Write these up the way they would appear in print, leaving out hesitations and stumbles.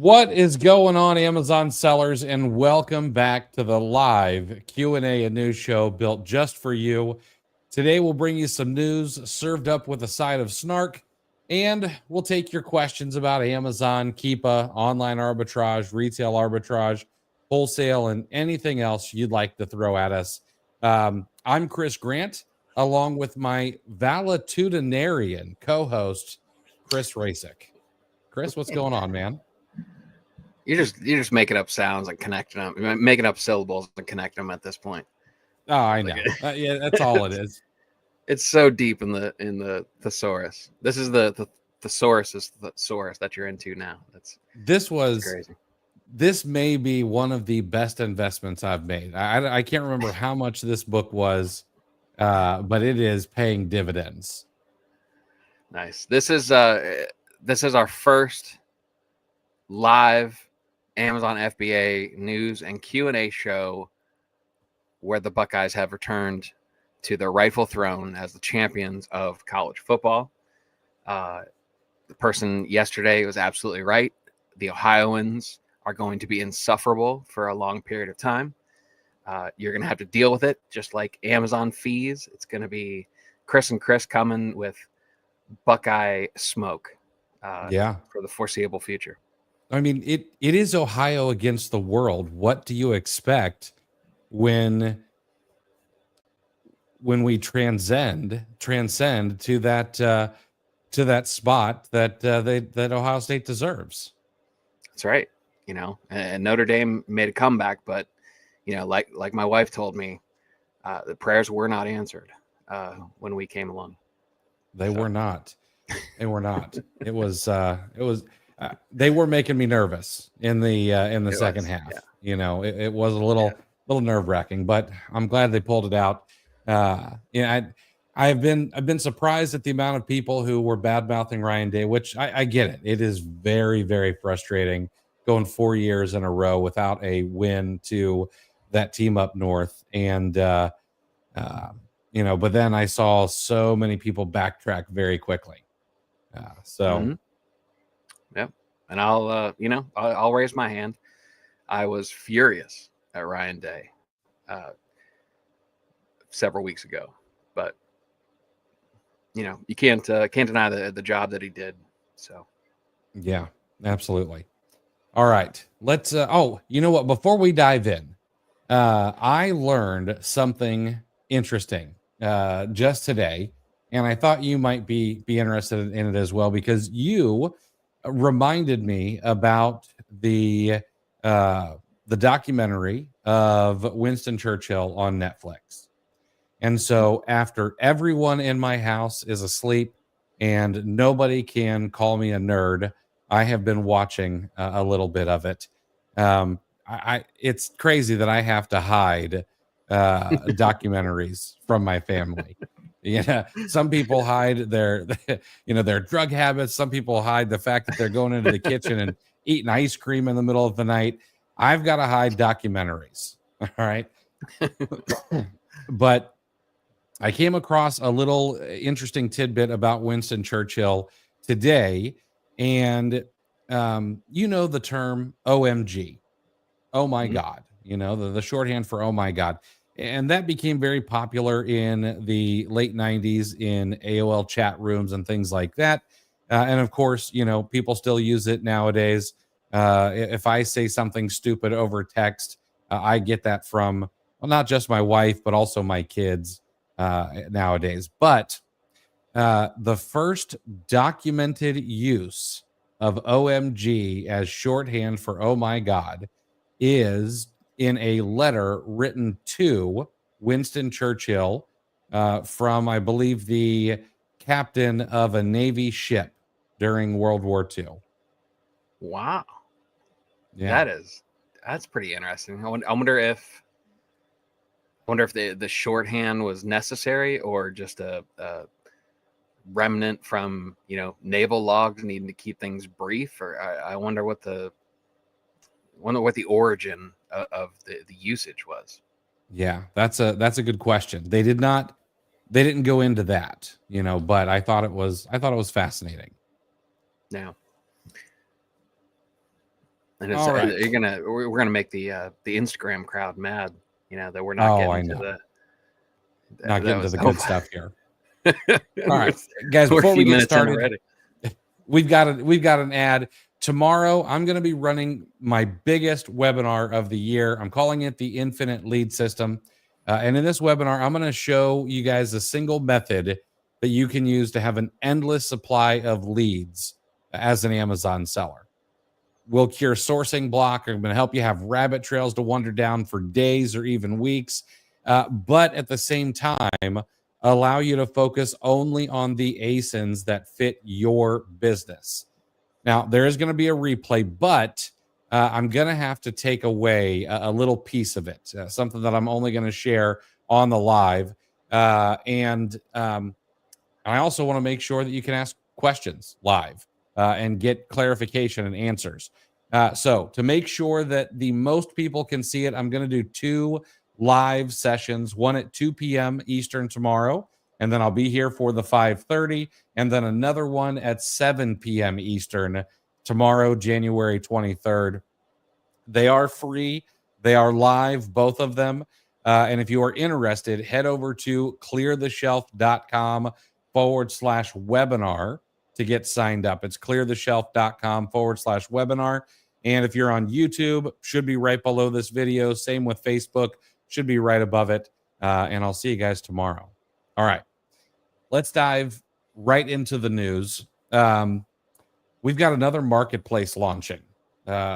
What is going on, Amazon sellers, and welcome back to the live Q&A and news show built just for you. Today, we'll bring you some news served up with a side of snark, and we'll take your questions about Amazon, Keepa, online arbitrage, retail arbitrage, wholesale, and anything else you'd like to throw at us. I'm Chris Grant, along with my valetudinarian co-host, Chris Rasick. Chris, what's going on, man? You're just making up sounds and connecting them, making up syllables and connecting them at this point. Oh, I know. Yeah, that's all it is. It's so deep in the thesaurus. This is the thesaurus is the thesaurus that you're into now. That's crazy. This may be one of the best investments I've made. I can't remember how much this book was, but it is paying dividends. Nice. This is our first live Amazon FBA news and Q&A show where the Buckeyes have returned to their rightful throne as the champions of college football. The person yesterday was absolutely right. The Ohioans are going to be insufferable for a long period of time. You're going to have to deal with it, just like Amazon fees. It's going to be Chris and Chris coming with Buckeye smoke for the foreseeable future. I mean, it is Ohio against the world. What do you expect when we transcend to that spot that Ohio State deserves? That's right. And Notre Dame made a comeback, but like my wife told me, the prayers were not answered when we came along. They were not. They were not. It was. They were making me nervous in the second half. Yeah. It was a little nerve wracking, but I'm glad they pulled it out. I've been surprised at the amount of people who were bad mouthing Ryan Day, which I get it. It is very, very frustrating going 4 years in a row without a win to that team up north. And but then I saw so many people backtrack very quickly. Yep. And I'll raise my hand. I was furious at Ryan Day several weeks ago, but you can't deny the job that he did. So yeah, absolutely. All right, let's you know what, before we dive in, I learned something interesting just today, and I thought you might be interested in it as well, because you reminded me about the documentary of Winston Churchill on Netflix. And so after everyone in my house is asleep and nobody can call me a nerd, I have been watching a little bit of it. It's crazy that I have to hide documentaries from my family. Yeah, some people hide their drug habits. Some people hide the fact that they're going into the kitchen and eating ice cream in the middle of the night. I've got to hide documentaries. All right. But I came across a little interesting tidbit about Winston Churchill today. And the term OMG. Oh my God. The shorthand for oh my God. And that became very popular in the late 90s in AOL chat rooms and things like that. And of course, people still use it nowadays. If I say something stupid over text, I get that from, well, not just my wife, but also my kids nowadays. But the first documented use of OMG as shorthand for oh my God is in a letter written to Winston Churchill from, I believe, the captain of a Navy ship during World War II. Wow. Yeah. That's pretty interesting. I wonder if the shorthand was necessary or just a remnant from, naval logs needing to keep things brief, or I wonder what the origin of the usage was. Yeah, that's a good question. They didn't go into that, but I thought it was fascinating. Now, And it's All right. we're gonna make the Instagram crowd mad. You know that we're not Oh, I getting to know. the Not getting to the good stuff here. All All right, guys. we're a Before we few get minutes in started, already. we've got an ad. Tomorrow, I'm going to be running my biggest webinar of the year. I'm calling it the Infinite Lead System. And in this webinar, I'm going to show you guys a single method that you can use to have an endless supply of leads as an Amazon seller. We'll cure sourcing block. I'm going to help you have rabbit trails to wander down for days or even weeks. But at the same time, allow you to focus only on the ASINs that fit your business. Now, there is going to be a replay, but I'm going to have to take away a little piece of it, something that I'm only going to share on the live. And I also want to make sure that you can ask questions live and get clarification and answers. So to make sure that the most people can see it, I'm going to do 2 live sessions, one at 2 p.m. Eastern tomorrow, and then I'll be here for the 5:30, and then another one at 7 p.m. Eastern tomorrow, January 23rd. They are free. They are live, both of them. And if you are interested, head over to cleartheshelf.com/webinar to get signed up. It's cleartheshelf.com/webinar. And if you're on YouTube, should be right below this video. Same with Facebook, should be right above it. And I'll see you guys tomorrow. All right, let's dive right into the news. We've got another marketplace launching.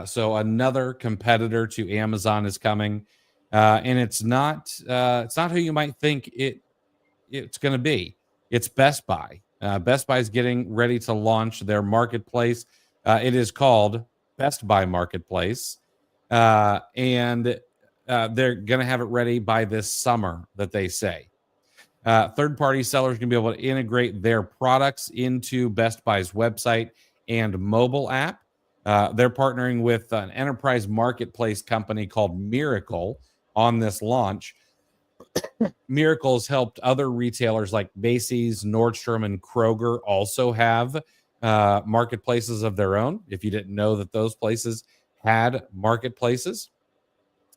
So another competitor to Amazon is coming, and it's not who you might think it's going to be. It's Best Buy. Best Buy is getting ready to launch marketplace. It is called Best Buy Marketplace, and they're going to have it ready by this summer, that they say. Third-party sellers can be able to integrate their products into Best Buy's website and mobile app. They're partnering with an enterprise marketplace company called Miracle on this launch. Miracle's helped other retailers like Macy's, Nordstrom, and Kroger also have marketplaces of their own, if you didn't know that those places had marketplaces.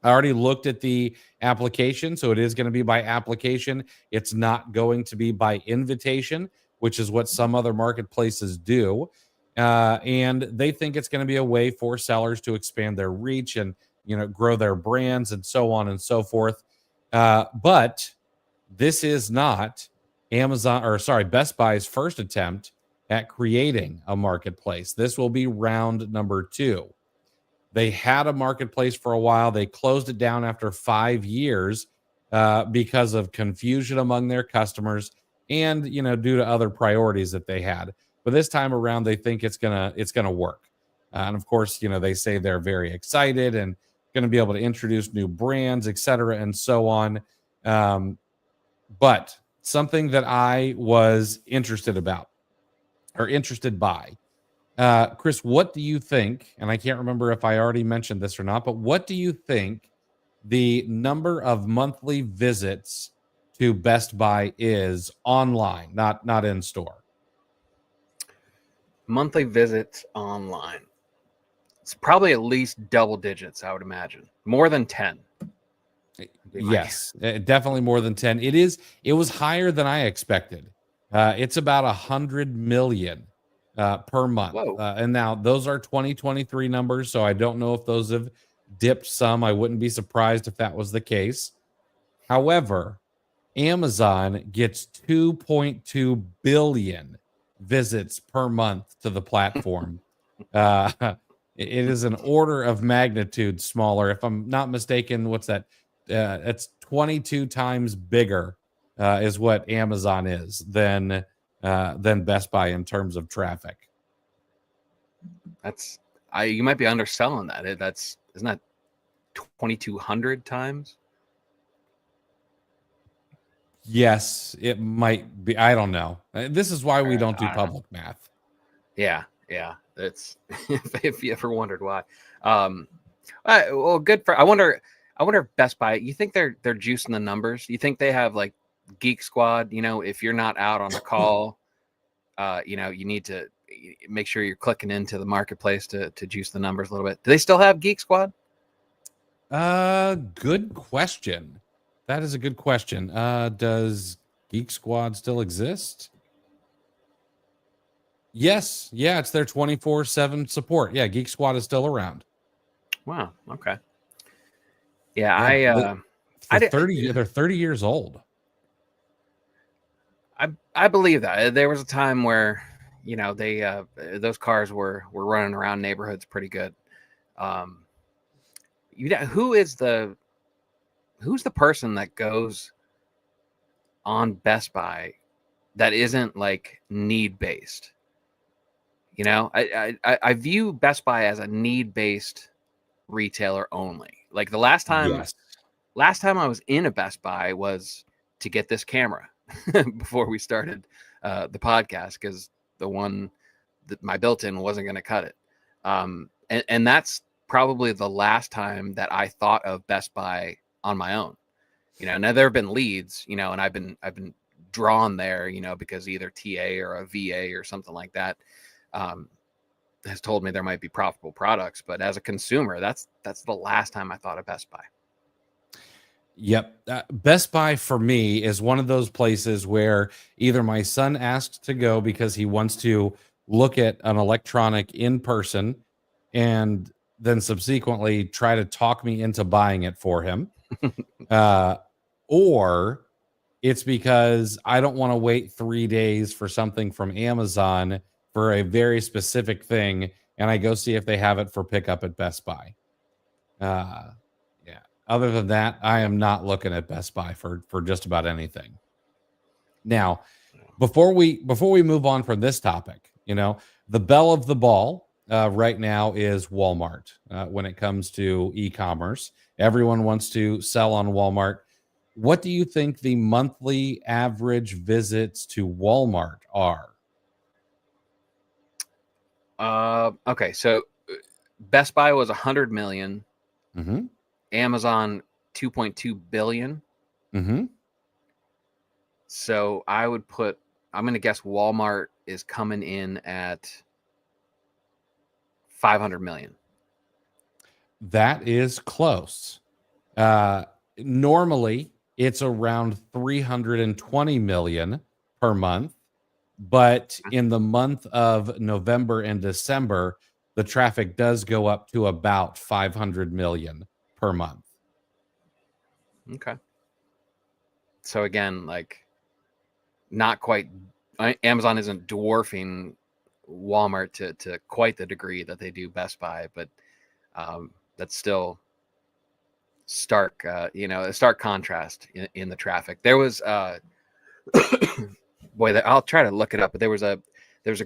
I already looked at the application, so it is going to be by application. It's not going to be by invitation, which is what some other marketplaces do. And they think it's going to be a way for sellers to expand their reach and, grow their brands and so on and so forth. But this is not Best Buy's first attempt at creating a marketplace. This will be round number 2. They had a marketplace for a while. They closed it down after 5 years because of confusion among their customers and, due to other priorities that they had. But this time around, they think it's gonna work. And of course, they say they're very excited and going to be able to introduce new brands, et cetera, and so on. But something that I was interested by. Chris, what do you think? And I can't remember if I already mentioned this or not, but what do you think the number of monthly visits to Best Buy is online, not in store? Monthly visits online. It's probably at least double digits, I would imagine. More than 10. Yes, definitely more than 10. It was higher than I expected. It's about 100 million per month. And now those are 2023 numbers, so I don't know if those have dipped some. I wouldn't be surprised if that was the case. However, Amazon gets 2.2 billion visits per month to the platform. It is an order of magnitude smaller. If I'm not mistaken, what's that? It's 22 times bigger is what Amazon is than Best Buy in terms of traffic. You might be underselling that. Isn't that 2,200 times? Yes, it might be. I don't know. This is why we don't do public math. Yeah. It's if you ever wondered why. Well, good for. I wonder if Best Buy. You think they're juicing the numbers? You think they have like Geek Squad? If you're not out on a call, you need to make sure you're clicking into the marketplace to juice the numbers a little bit. Do they still have Geek Squad? Good question. That is a good question. Does Geek Squad still exist? Yes. Yeah, it's their 24/7 support. Yeah, Geek Squad is still around. Wow. Okay. Yeah, they're 30 years old. I believe that. There was a time where, they those cars were running around neighborhoods pretty good. Who's the person that goes on Best Buy that isn't like need based? I view Best Buy as a need based retailer only. Like the last time I was in a Best Buy was to get this camera before we started the podcast, because the one that my built-in wasn't going to cut it. And that's probably the last time that I thought of Best Buy on my own. Now there have been leads, and I've been drawn there, because either TA or a VA or something like that has told me there might be profitable products. But as a consumer, that's the last time I thought of Best Buy. Yep. Best Buy for me is one of those places where either my son asks to go because he wants to look at an electronic in person and then subsequently try to talk me into buying it for him. Or it's because I don't want to wait 3 days for something from Amazon for a very specific thing, and I go see if they have it for pickup at Best Buy. Yeah. Other than that, I am not looking at Best Buy for just about anything. Now, before we move on from this topic, the belle of the ball right now is Walmart. When it comes to e-commerce, everyone wants to sell on Walmart. What do you think the monthly average visits to Walmart are? Okay, so Best Buy was 100 million. Mm-hmm. Amazon 2.2 billion. Mm-hmm. So I'm going to guess Walmart is coming in at 500 million. That is close. Normally, it's around 320 million per month. But in the month of November and December, the traffic does go up to about 500 million per month. Okay. So again, like not quite, Amazon isn't dwarfing Walmart to quite the degree that they do Best Buy, but that's still stark, a stark contrast in the traffic. There was, I'll try to look it up, but there was a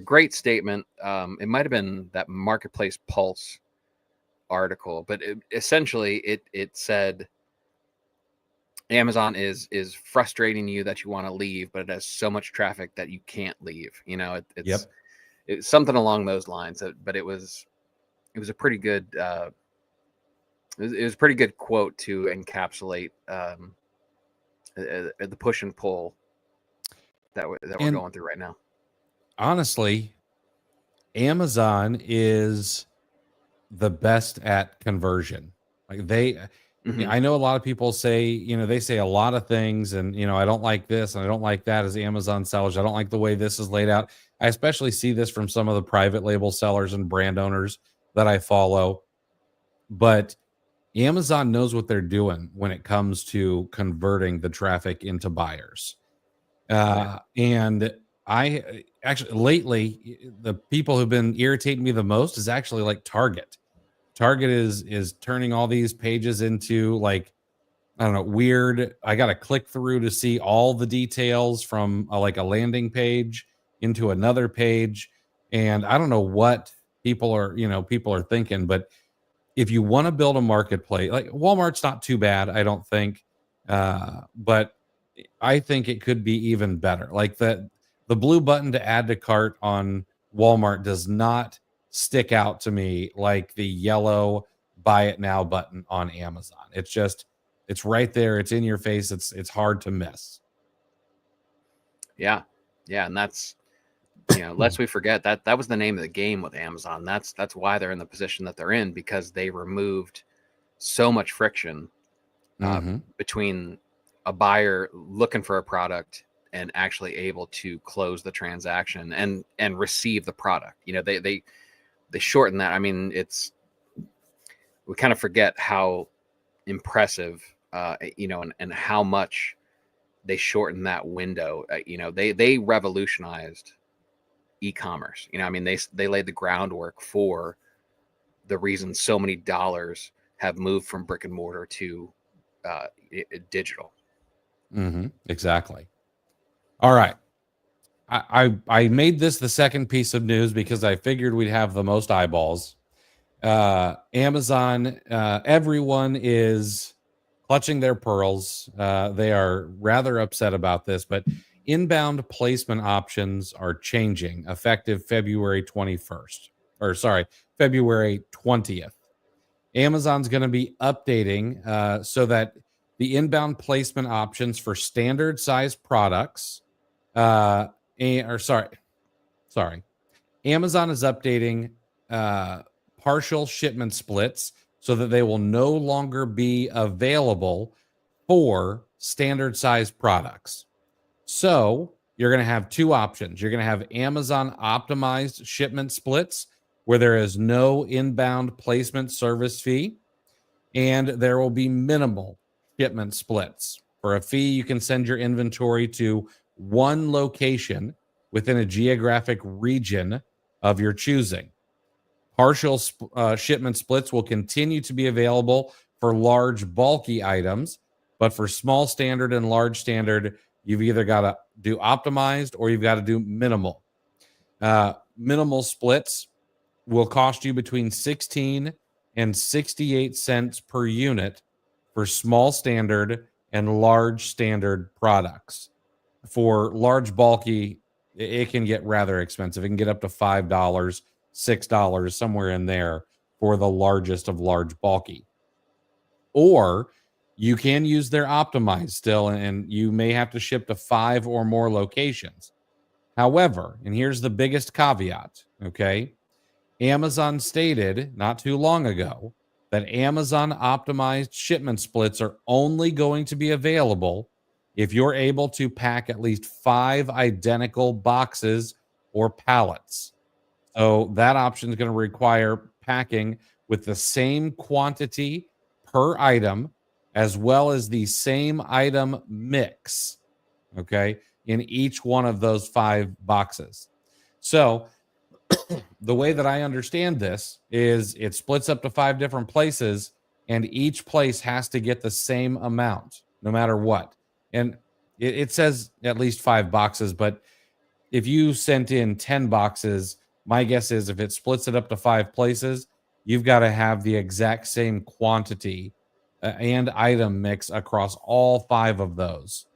great statement. It might've been that Marketplace Pulse article, but essentially it said Amazon is frustrating you that you want to leave, but it has so much traffic that you can't leave. It's something along those lines. But it was a pretty good it was a pretty good quote to encapsulate the push and pull that we're going through right now. Honestly, Amazon is the best at conversion. Like I know a lot of people say, they say a lot of things, and I don't like this and I don't like that as Amazon sellers. I don't like the way this is laid out. I especially see this from some of the private label sellers and brand owners that I follow. But Amazon knows what they're doing when it comes to converting the traffic into buyers. And I actually lately, the people who've been irritating me the most is actually like Target. Target is turning all these pages into like, I don't know, weird. I got to click through to see all the details from like a landing page into another page. And I don't know what people are thinking, but if you want to build a marketplace, like Walmart's not too bad, I don't think. But I think it could be even better. Like the blue button to add to cart on Walmart does not stick out to me like the yellow buy it now button on Amazon. It's right there. It's in your face. It's hard to miss. Yeah. And that's Lest we forget that was the name of the game with Amazon. That's why they're in the position that they're in, because they removed so much friction between a buyer looking for a product and actually able to close the transaction and receive the product. They shorten that. I mean, we kind of forget how impressive, and how much they shortened that window. They revolutionized e-commerce. I mean, they laid the groundwork for the reason so many dollars have moved from brick and mortar to digital. Exactly. All right. I made this the second piece of news because I figured we'd have the most eyeballs. Amazon, everyone is clutching their pearls. They are rather upset about this, but inbound placement options are changing effective February 21st, or sorry, February 20th. Amazon's going to be updating so that the inbound placement options for standard size products, Amazon is updating partial shipment splits so that they will no longer be available for standard size products. So you're going to have two options. You're going to have Amazon optimized shipment splits where there is no inbound placement service fee, and there will be minimal shipment splits. For a fee, you can send your inventory to one location within a geographic region of your choosing. Partial shipment splits will continue to be available for large, bulky items, but for small standard and large standard, you've either got to do optimized or you've got to do minimal. Minimal splits will cost you between 16 and 68 cents per unit for small standard and large standard products. For large, bulky, it can get rather expensive. It can get up to $5, $6, somewhere in there for the largest of large, bulky. Or you can use their optimized still, and you may have to ship to 5 or more locations. However, and here's the biggest caveat, okay? Amazon stated not too long ago that Amazon optimized shipment splits are only going to be available if you're able to pack at least 5 identical boxes or pallets. So that option is going to require packing with the same quantity per item as well as the same item mix, okay, in each one of those 5 boxes. So the way that I understand this is it splits up to 5 different places, and each place has to get the same amount no matter what. And it says at least 5 boxes, but if you sent in 10 boxes, my guess is if it splits it up to 5 places, you've got to have the exact same quantity and item mix across all 5 of those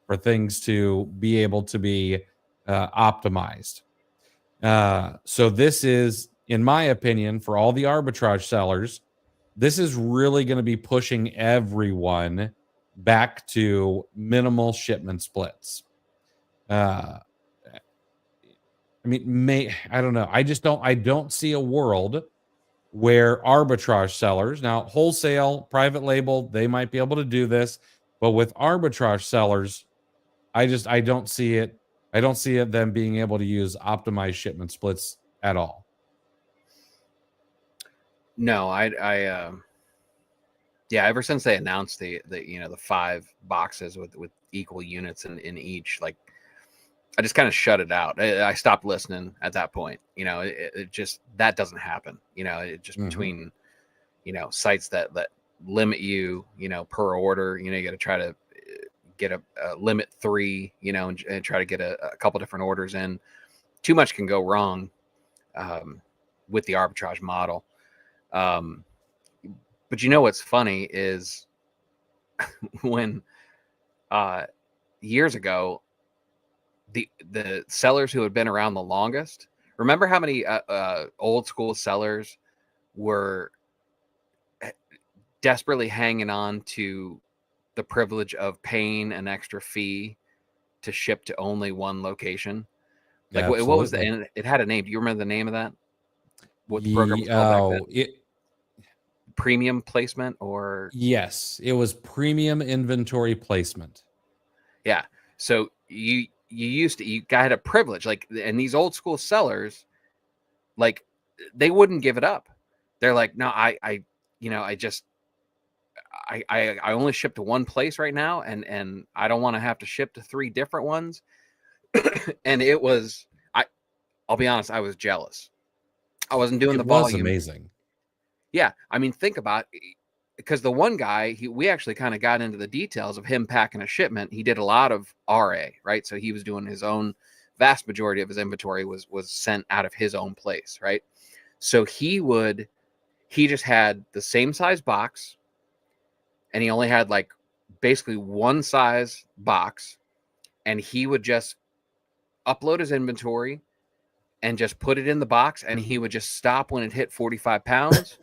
for things to be able to be optimized. So this is, in my opinion, for all the arbitrage sellers, this is really going to be pushing everyone back to minimal shipment splits. I mean, I don't know. I don't see a world where arbitrage sellers, now wholesale, private label, they might be able to do this, but with arbitrage sellers, I don't see it. I don't see it them being able to use optimized shipment splits at all. No, yeah, ever since they announced the 5 boxes with equal units in each, like, I just kind of shut it out. I stopped listening at that point. It just, that doesn't happen. It just between, sites that limit you, per order, you got to try to get a limit 3, and try to get a couple different orders in. Too much can go wrong with the arbitrage model. But what's funny is when years ago, the sellers who had been around the longest, remember how many old school sellers were desperately hanging on to the privilege of paying an extra fee to ship to only one location? Like what was the, Absolutely. and it had a name. Do you remember the name of that? What the program was called back then? Premium placement or? Yes, it was premium inventory placement. Yeah. So you had a privilege, like, and these old school sellers, like, they wouldn't give it up. They're like, no, I only ship to one place right now, and I don't want to have to ship to 3 different ones. And it was, I'll be honest, I was jealous. I wasn't doing the volume. It was amazing. Yeah, I mean, think about, because the one guy, we actually kind of got into the details of him packing a shipment. He did a lot of RA, right? So he was doing his own, vast majority of his inventory was sent out of his own place, right? So he just had the same size box, and he only had like basically one size box, and he would just upload his inventory and just put it in the box, and he would just stop when it hit 45 pounds.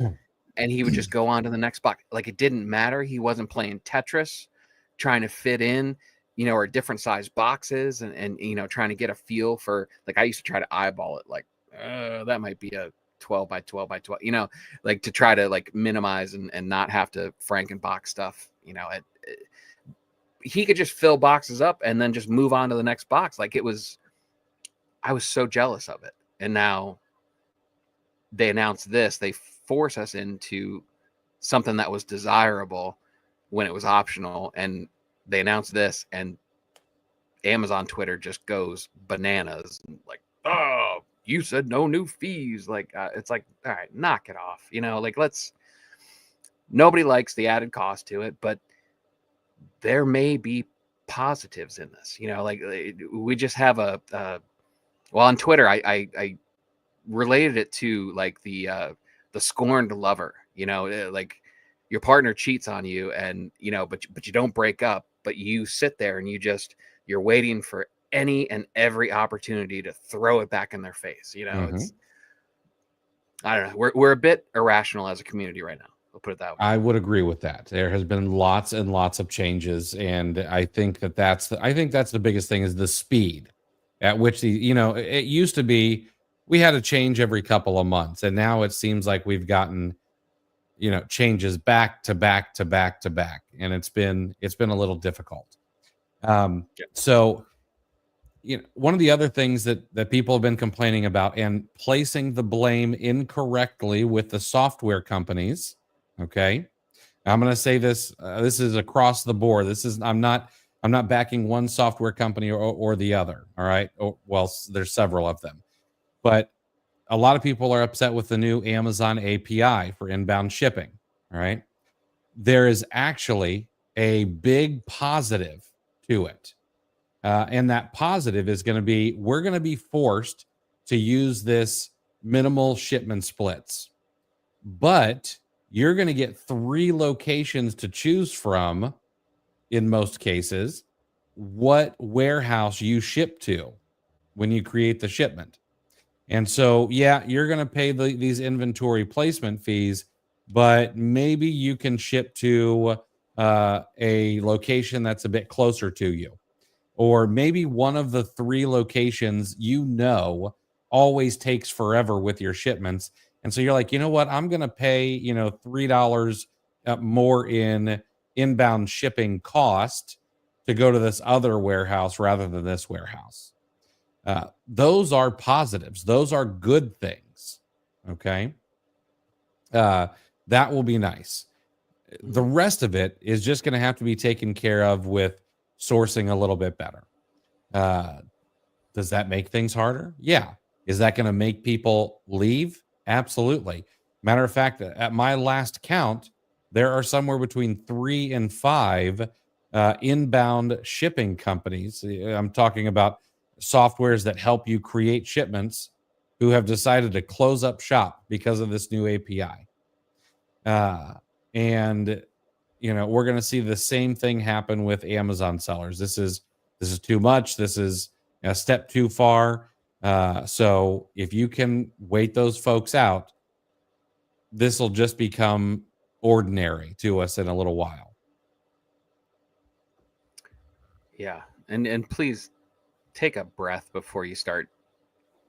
And he would just go on to the next box. Like, it didn't matter. He wasn't playing Tetris, trying to fit in, or different size boxes and trying to get a feel for, like, I used to try to eyeball it. Like, that might be a 12 by 12 by 12, like, to try to like minimize and not have to Frankenbox stuff. He could just fill boxes up and then just move on to the next box. Like, I was so jealous of it. And now they announced this, they force us into something that was desirable when it was optional. And they announced this, and Amazon Twitter just goes bananas. Like, oh, you said no new fees. Like, it's like, all right, knock it off. Like, nobody likes the added cost to it, but there may be positives in this. Like, we just have well, on Twitter, I related it to like the scorned lover, like, your partner cheats on you, and but you don't break up, but you sit there and you're waiting for any and every opportunity to throw it back in their face. It's, I don't know, we're a bit irrational as a community right now. We'll put it that way. I would agree with that. There has been lots and lots of changes, and I think that's the biggest thing, is the speed at which it used to be we had a change every couple of months, and now it seems like we've gotten changes back to back to back to back, and it's been a little difficult. So one of the other things that people have been complaining about and placing the blame incorrectly with the software companies. Okay, I'm going to say this. This is across the board. I'm not backing one software company or the other. All right. Well, there's several of them, but a lot of people are upset with the new Amazon API for inbound shipping. All right. There is actually a big positive to it. And that positive is going to be, we're going to be forced to use this minimal shipment splits, but you're going to get 3 locations to choose from in most cases, what warehouse you ship to when you create the shipment. And so, yeah, you're going to pay these inventory placement fees, but maybe you can ship to a location that's a bit closer to you. Or maybe one of the 3 locations always takes forever with your shipments. And so you're like, you know what? I'm going to pay, $3 more in inbound shipping cost to go to this other warehouse rather than this warehouse. Those are positives. Those are good things. Okay. That will be nice. The rest of it is just going to have to be taken care of with sourcing a little bit better. Does that make things harder? Yeah. Is that going to make people leave? Absolutely. Matter of fact, at my last count, there are somewhere between 3 and 5 inbound shipping companies. I'm talking about softwares that help you create shipments who have decided to close up shop because of this new API. And we're going to see the same thing happen with Amazon sellers. This is too much. This is a step too far. So if you can wait those folks out, this will just become ordinary to us in a little while. Yeah. And please take a breath before you start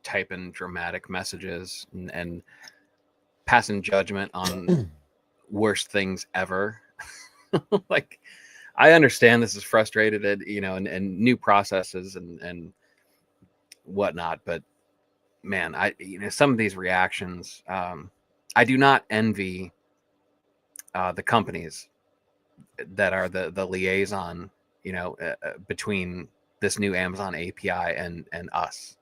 typing dramatic messages and passing judgment on worst things ever. Like, I understand this is frustrated, and new processes and whatnot, but man, some of these reactions, I do not envy the companies that are the liaison, between this new Amazon API and us,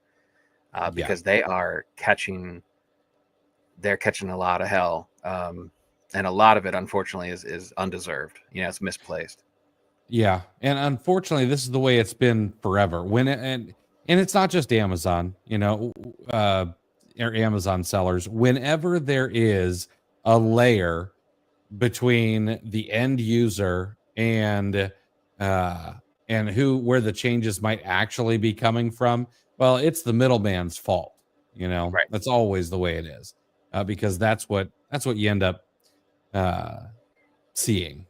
because they're catching a lot of hell, and a lot of it, unfortunately, is undeserved. It's misplaced. Yeah, and unfortunately, this is the way it's been forever. And it's not just Amazon, or Amazon sellers. Whenever there is a layer between the end user uh, and where the changes might actually be coming from, well, it's the middleman's fault. Right. That's always the way it is, because that's what you end up seeing.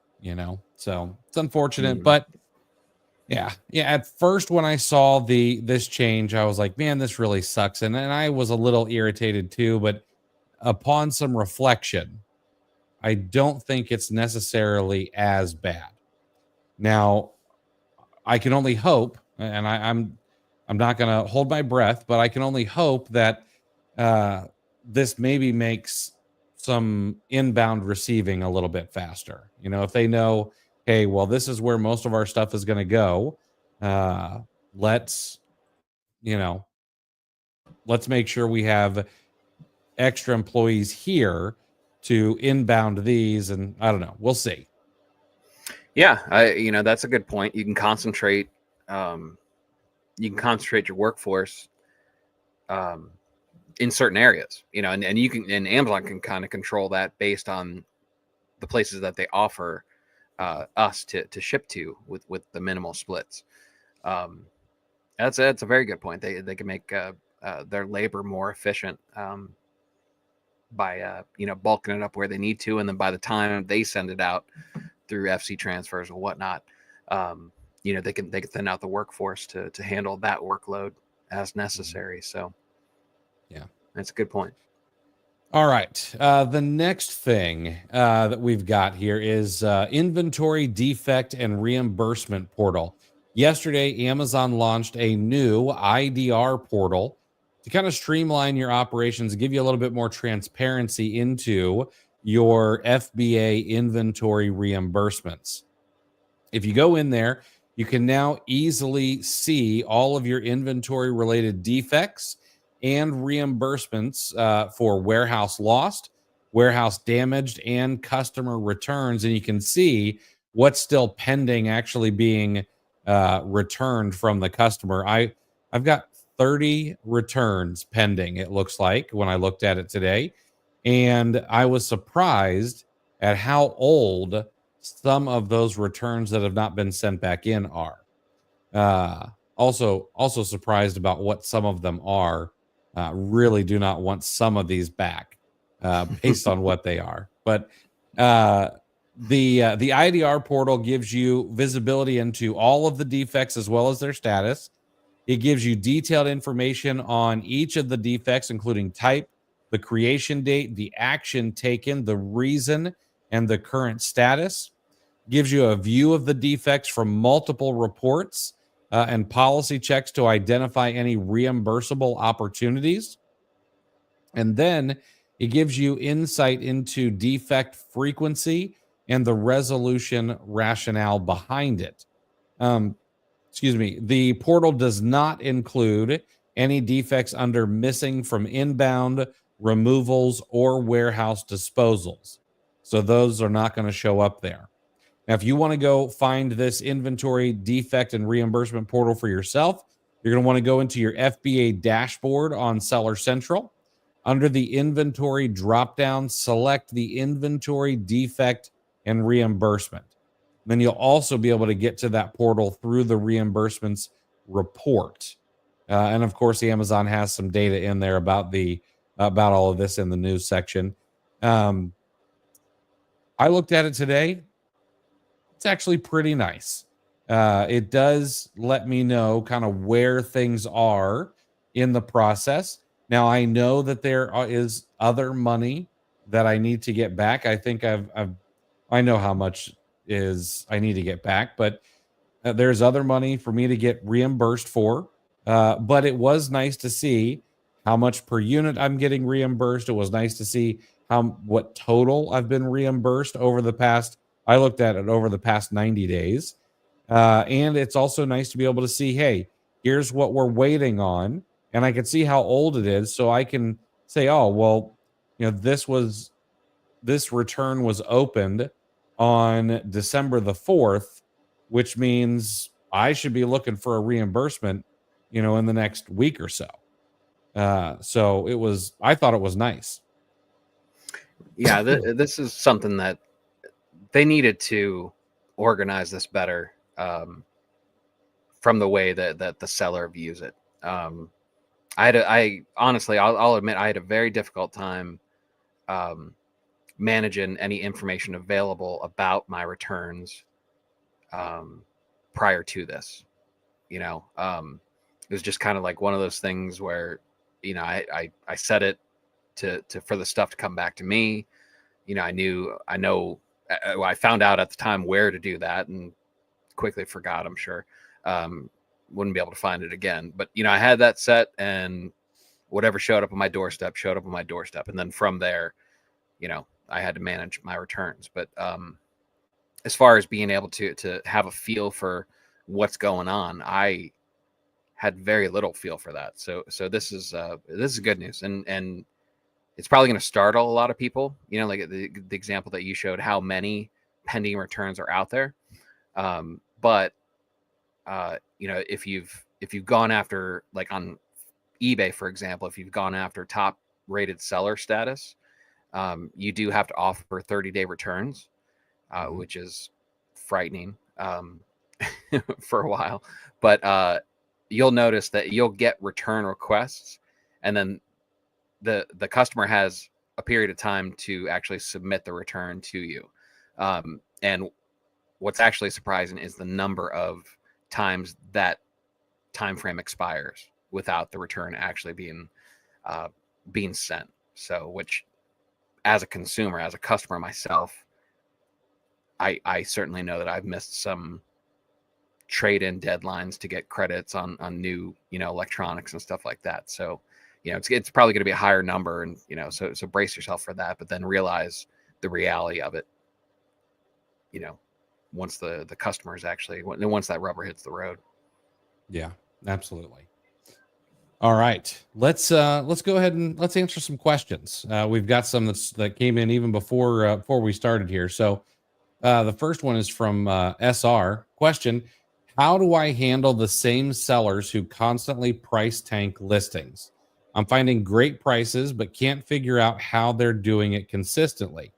So it's unfortunate, but yeah. At first, when I saw this change, I was like, man, this really sucks, and I was a little irritated too. But upon some reflection, I don't think it's necessarily as bad. Now, I can only hope, and I'm not going to hold my breath, but I can only hope that this maybe makes some inbound receiving a little bit faster. If they know, hey, well, this is where most of our stuff is going to go. Let's, let's make sure we have extra employees here to inbound these, and I don't know. We'll see. Yeah, that's a good point. You can concentrate your workforce in certain areas, and you can, and Amazon can kind of control that based on the places that they offer us to ship to with the minimal splits. That's a very good point. They can make their labor more efficient by bulking it up where they need to, and then by the time they send it out through FC transfers and whatnot, they can thin out the workforce to handle that workload as necessary. So yeah, that's a good point. All right. The next thing that we've got here is inventory defect and reimbursement portal. Yesterday, Amazon launched a new IDR portal to kind of streamline your operations, give you a little bit more transparency into your FBA inventory reimbursements. If you go in there, you can now easily see all of your inventory related defects and reimbursements for warehouse lost, warehouse damaged, and customer returns. And you can see what's still pending actually being returned from the customer. I've got 30 returns pending, it looks like, when I looked at it today. And I was surprised at how old some of those returns that have not been sent back in are. Also surprised about what some of them are. Really do not want some of these back based on what they are. But the IDR portal gives you visibility into all of the defects as well as their status. It gives you detailed information on each of the defects, including type, the creation date, the action taken, the reason, and the current status. Gives you a view of the defects from multiple reports and policy checks to identify any reimbursable opportunities. And then it gives you insight into defect frequency and the resolution rationale behind it. The portal does not include any defects under missing from inbound, removals, or warehouse disposals. So those are not going to show up there. Now, if you want to go find this inventory defect and reimbursement portal for yourself, you're going to want to go into your FBA dashboard on Seller Central. Under the inventory dropdown, select the inventory defect and reimbursement. Then you'll also be able to get to that portal through the reimbursements report. And of course, Amazon has some data in there about all of this in the news section. I looked at it today. It's actually pretty nice. It does let me know kind of where things are in the process. Now I know that there is other money that I need to get back. I think I know how much is I need to get back, but there's other money for me to get reimbursed for. But it was nice to see how much per unit I'm getting reimbursed. It was nice to see what total I've been reimbursed over the past. I looked at it over the past 90 days. And it's also nice to be able to see, hey, here's what we're waiting on. And I can see how old it is. So I can say, oh, well, this return was opened on December the 4th, which means I should be looking for a reimbursement, in the next week or so. So I thought it was nice. Yeah, this is something that they needed to organize this better, from the way that the seller views it. I honestly, I'll admit, I had a very difficult time managing any information available about my returns prior to this. It was just kind of like one of those things where, I set it to for the stuff to come back to me. I found out at the time where to do that and quickly forgot, I'm sure. Wouldn't be able to find it again. But, I had that set, and whatever showed up on my doorstep. And then from there, I had to manage my returns. But as far as being able to have a feel for what's going on, I had very little feel for that. So this is good news. And it's probably going to startle a lot of people, like the example that you showed, how many pending returns are out there. But if you've gone after, like on eBay, for example, if you've gone after top rated seller status, you do have to offer 30-day returns, which is frightening for a while. But you'll notice that you'll get return requests, and then the customer has a period of time to actually submit the return to you. And what's actually surprising is the number of times that time frame expires without the return actually being sent. So, which, as a consumer, as a customer myself, I certainly know that I've missed some trade-in deadlines to get credits on new, electronics and stuff like that. So, it's probably going to be a higher number, and so brace yourself for that. But then realize the reality of it, once the customers actually, once that rubber hits the road. Yeah, absolutely. All right, let's go ahead and let's answer some questions. We've got some that came in even before we started here. So the first one is from SR. Question: how do I handle the same sellers who constantly price tank listings? I'm finding great prices, but can't figure out how they're doing it consistently.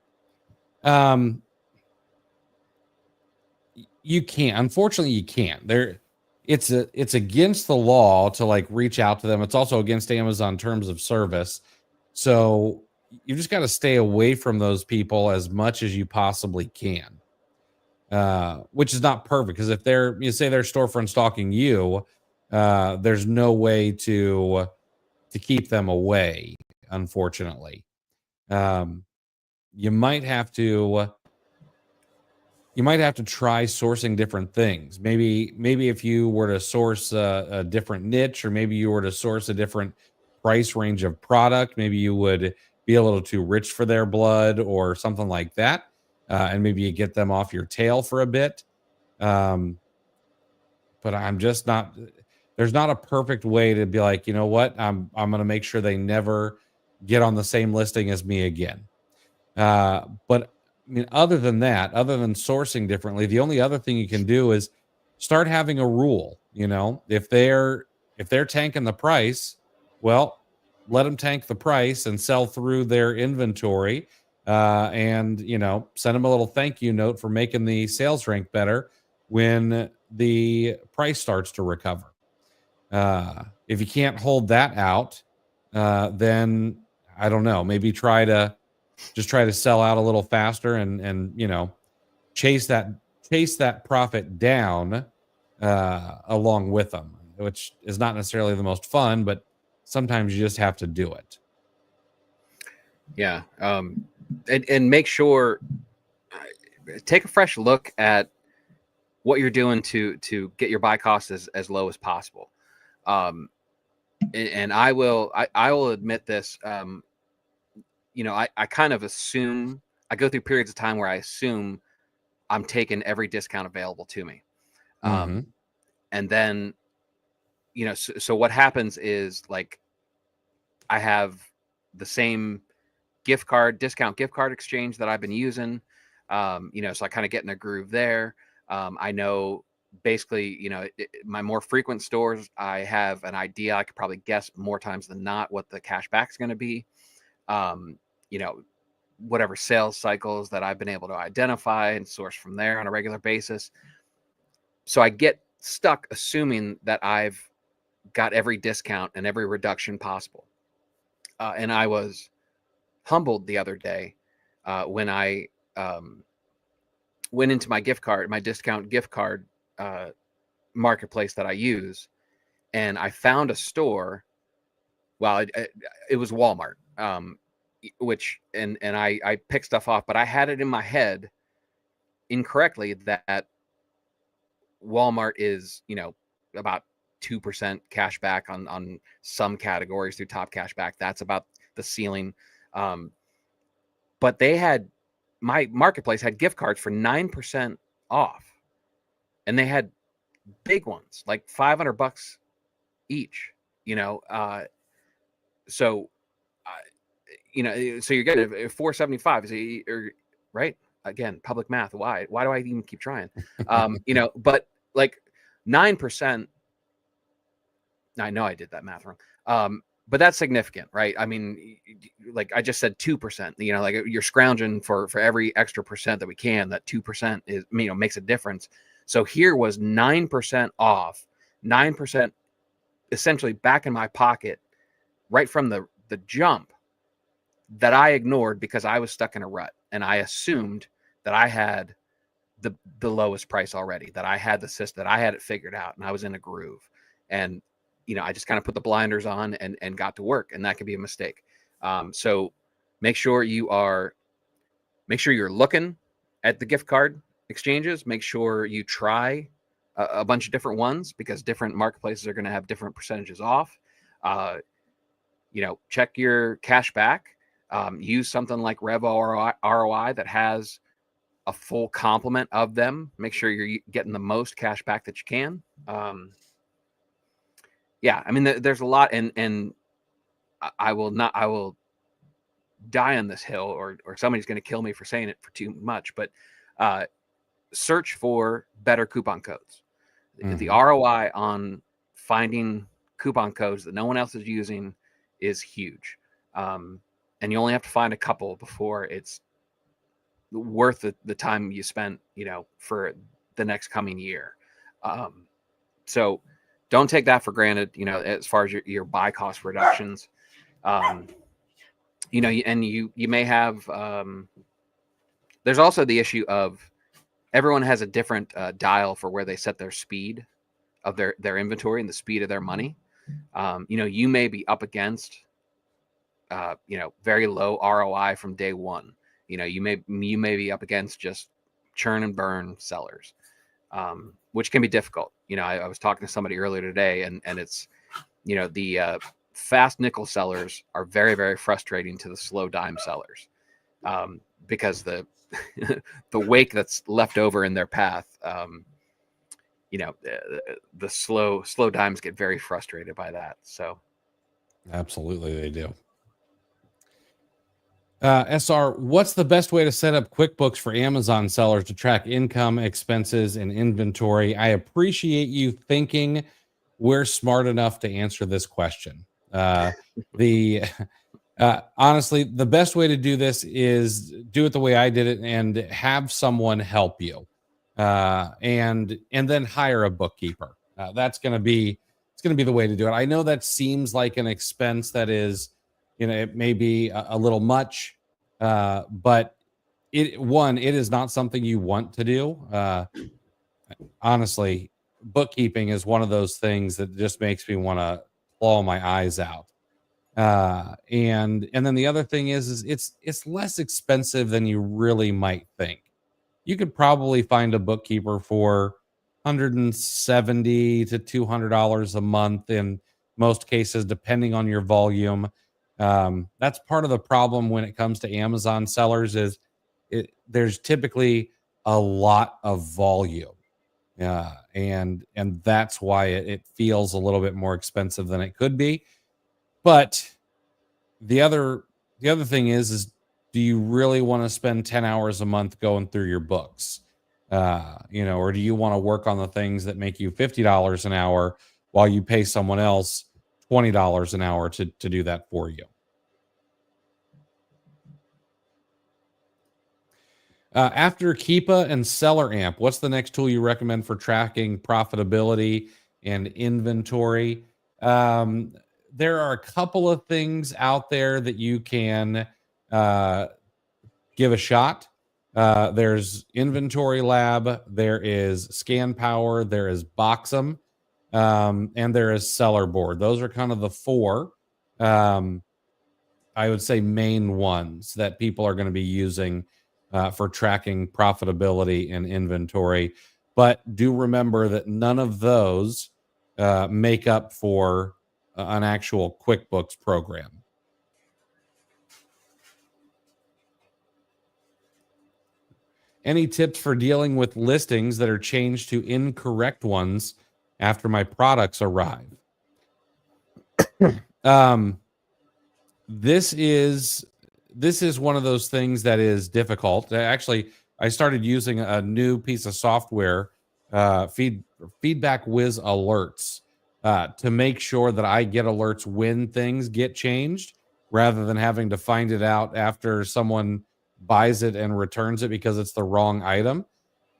You can't. Unfortunately, you can't. It's against the law to like reach out to them. It's also against Amazon terms of service. So you just got to stay away from those people as much as you possibly can. Which is not perfect, because if you say they're storefront stalking you, there's no way to keep them away, unfortunately. You might have to try sourcing different things. Maybe if you were to source a different niche, or maybe you were to source a different price range of product, maybe you would be a little too rich for their blood or something like that. And maybe you get them off your tail for a bit. But I'm just not, there's not a perfect way to be like, you know what, I'm going to make sure they never get on the same listing as me again. But I mean, other than that, other than sourcing differently, the only other thing you can do is start having a rule. If they're tanking the price, well, let them tank the price and sell through their inventory. And send them a little thank you note for making the sales rank better when the price starts to recover. If you can't hold that out, then I don't know, maybe try to sell out a little faster and chase that profit down along with them, which is not necessarily the most fun, but sometimes you just have to do it. Yeah. And make sure, take a fresh look at what you're doing to get your buy cost as low as possible. And I will admit this. I kind of assume, I go through periods of time where I assume I'm taking every discount available to me. And then, so what happens is, like, I have the same discount gift card exchange that I've been using. So I kind of get in a groove there. I know basically, my more frequent stores, I have an idea. I could probably guess more times than not what the cash back is going to be. Whatever sales cycles that I've been able to identify and source from there on a regular basis. So I get stuck assuming that I've got every discount and every reduction possible. And I was humbled the other day when I went into my discount gift card marketplace that I use, and I found a store. Well, it was Walmart, which and I picked stuff off, but I had it in my head incorrectly that Walmart is, about 2% cash back on some categories through Top Cash Back. That's about the ceiling. But my marketplace had gift cards for 9% off, and they had big ones, like $500 each, so you're getting $475, right? Again, public math. Why do I even keep trying? But like 9%, I know I did that math wrong. But that's significant, right? I mean, like I just said, 2%, like you're scrounging for every extra percent that we can. That 2% is, makes a difference. So here was 9% off, 9% essentially back in my pocket right from the jump, that I ignored because I was stuck in a rut, and I assumed that I had the lowest price already, that I had the system, that I had it figured out, and I was in a groove. And I just kind of put the blinders on and got to work, and that could be a mistake. So make sure you're looking at the gift card exchanges. Make sure you try a bunch of different ones, because different marketplaces are going to have different percentages off. Check your cash back. Use something like ROI that has a full complement of them. Make sure you're getting the most cash back that you can. There's a lot, and I will die on this hill, or somebody's going to kill me for saying it for too much, but search for better coupon codes. The ROI on finding coupon codes that no one else is using is huge. And you only have to find a couple before it's worth the time you spent, for the next coming year. So don't take that for granted, as far as your buy cost reductions. And you may have, there's also the issue of everyone has a different dial for where they set their speed of their inventory and the speed of their money. You may be up against, very low ROI from day one. You may be up against just churn and burn sellers, which can be difficult. I was talking to somebody earlier today, and it's, the fast nickel sellers are very, very frustrating to the slow dime sellers, because the wake that's left over in their path, the slow dimes get very frustrated by that. So absolutely they do. SR, what's the best way to set up QuickBooks for Amazon sellers to track income, expenses, and inventory? I appreciate you thinking we're smart enough to answer this question. Honestly, the best way to do this is do it the way I did it, and have someone help you, and then hire a bookkeeper. It's going to be the way to do it. I know that seems like an expense that is, it may be a little much, but it is not something you want to do. Honestly, bookkeeping is one of those things that just makes me want to claw my eyes out. And then the other thing is it's less expensive than you really might think. You could probably find a bookkeeper for $170 to $200 a month in most cases, depending on your volume. That's part of the problem when it comes to Amazon sellers is there's typically a lot of volume. And that's why it feels a little bit more expensive than it could be. But the other thing is do you really want to spend 10 hours a month going through your books? Or do you want to work on the things that make you $50 an hour while you pay someone else $20 an hour to do that for you? After Keepa and Seller Amp, what's the next tool you recommend for tracking profitability and inventory? There are a couple of things out there that you can give a shot. There's Inventory Lab, there is Scan Power, there is Boxem, and there is Seller Board. Those are kind of the four, I would say, main ones that people are going to be using for tracking profitability and inventory. But do remember that none of those make up for an actual QuickBooks program. Any tips for dealing with listings that are changed to incorrect ones after my products arrive? This is one of those things that is difficult. Actually, I started using a new piece of software, Feedback Whiz Alerts, to make sure that I get alerts when things get changed, rather than having to find it out after someone buys it and returns it because it's the wrong item.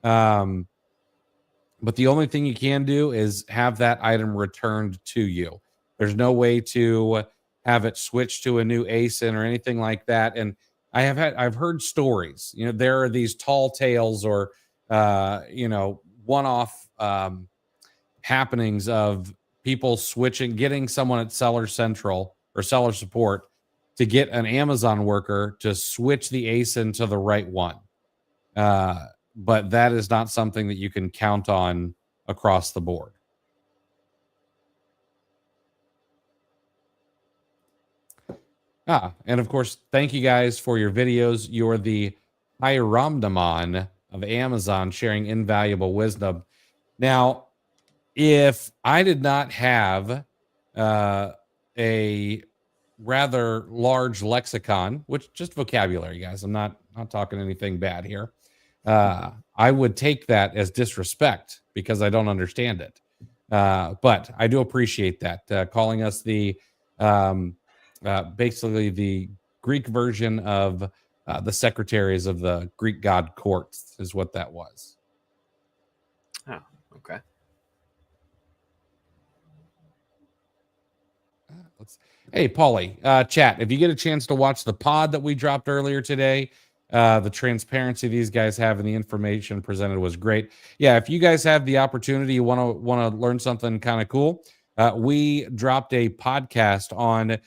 But the only thing you can do is have that item returned to you. There's no way to have it switched to a new ASIN or anything like that. And I've heard stories, there are these tall tales or, one-off happenings of people getting someone at Seller Central or Seller Support to get an Amazon worker to switch the ASIN to the right one. But that is not something that you can count on across the board. And of course, thank you guys for your videos. You're the Hiramdaman of Amazon, sharing invaluable wisdom. Now, if I did not have a rather large lexicon, which just vocabulary, guys, I'm not talking anything bad here, I would take that as disrespect because I don't understand it. But I do appreciate that. Calling us the basically the Greek version of the secretaries of the Greek god courts is what that was. Oh, okay. Hey, Paulie, chat, if you get a chance to watch the pod that we dropped earlier today, the transparency these guys have and the information presented was great. Yeah, if you guys have the opportunity, you want to learn something kind of cool, we dropped a podcast on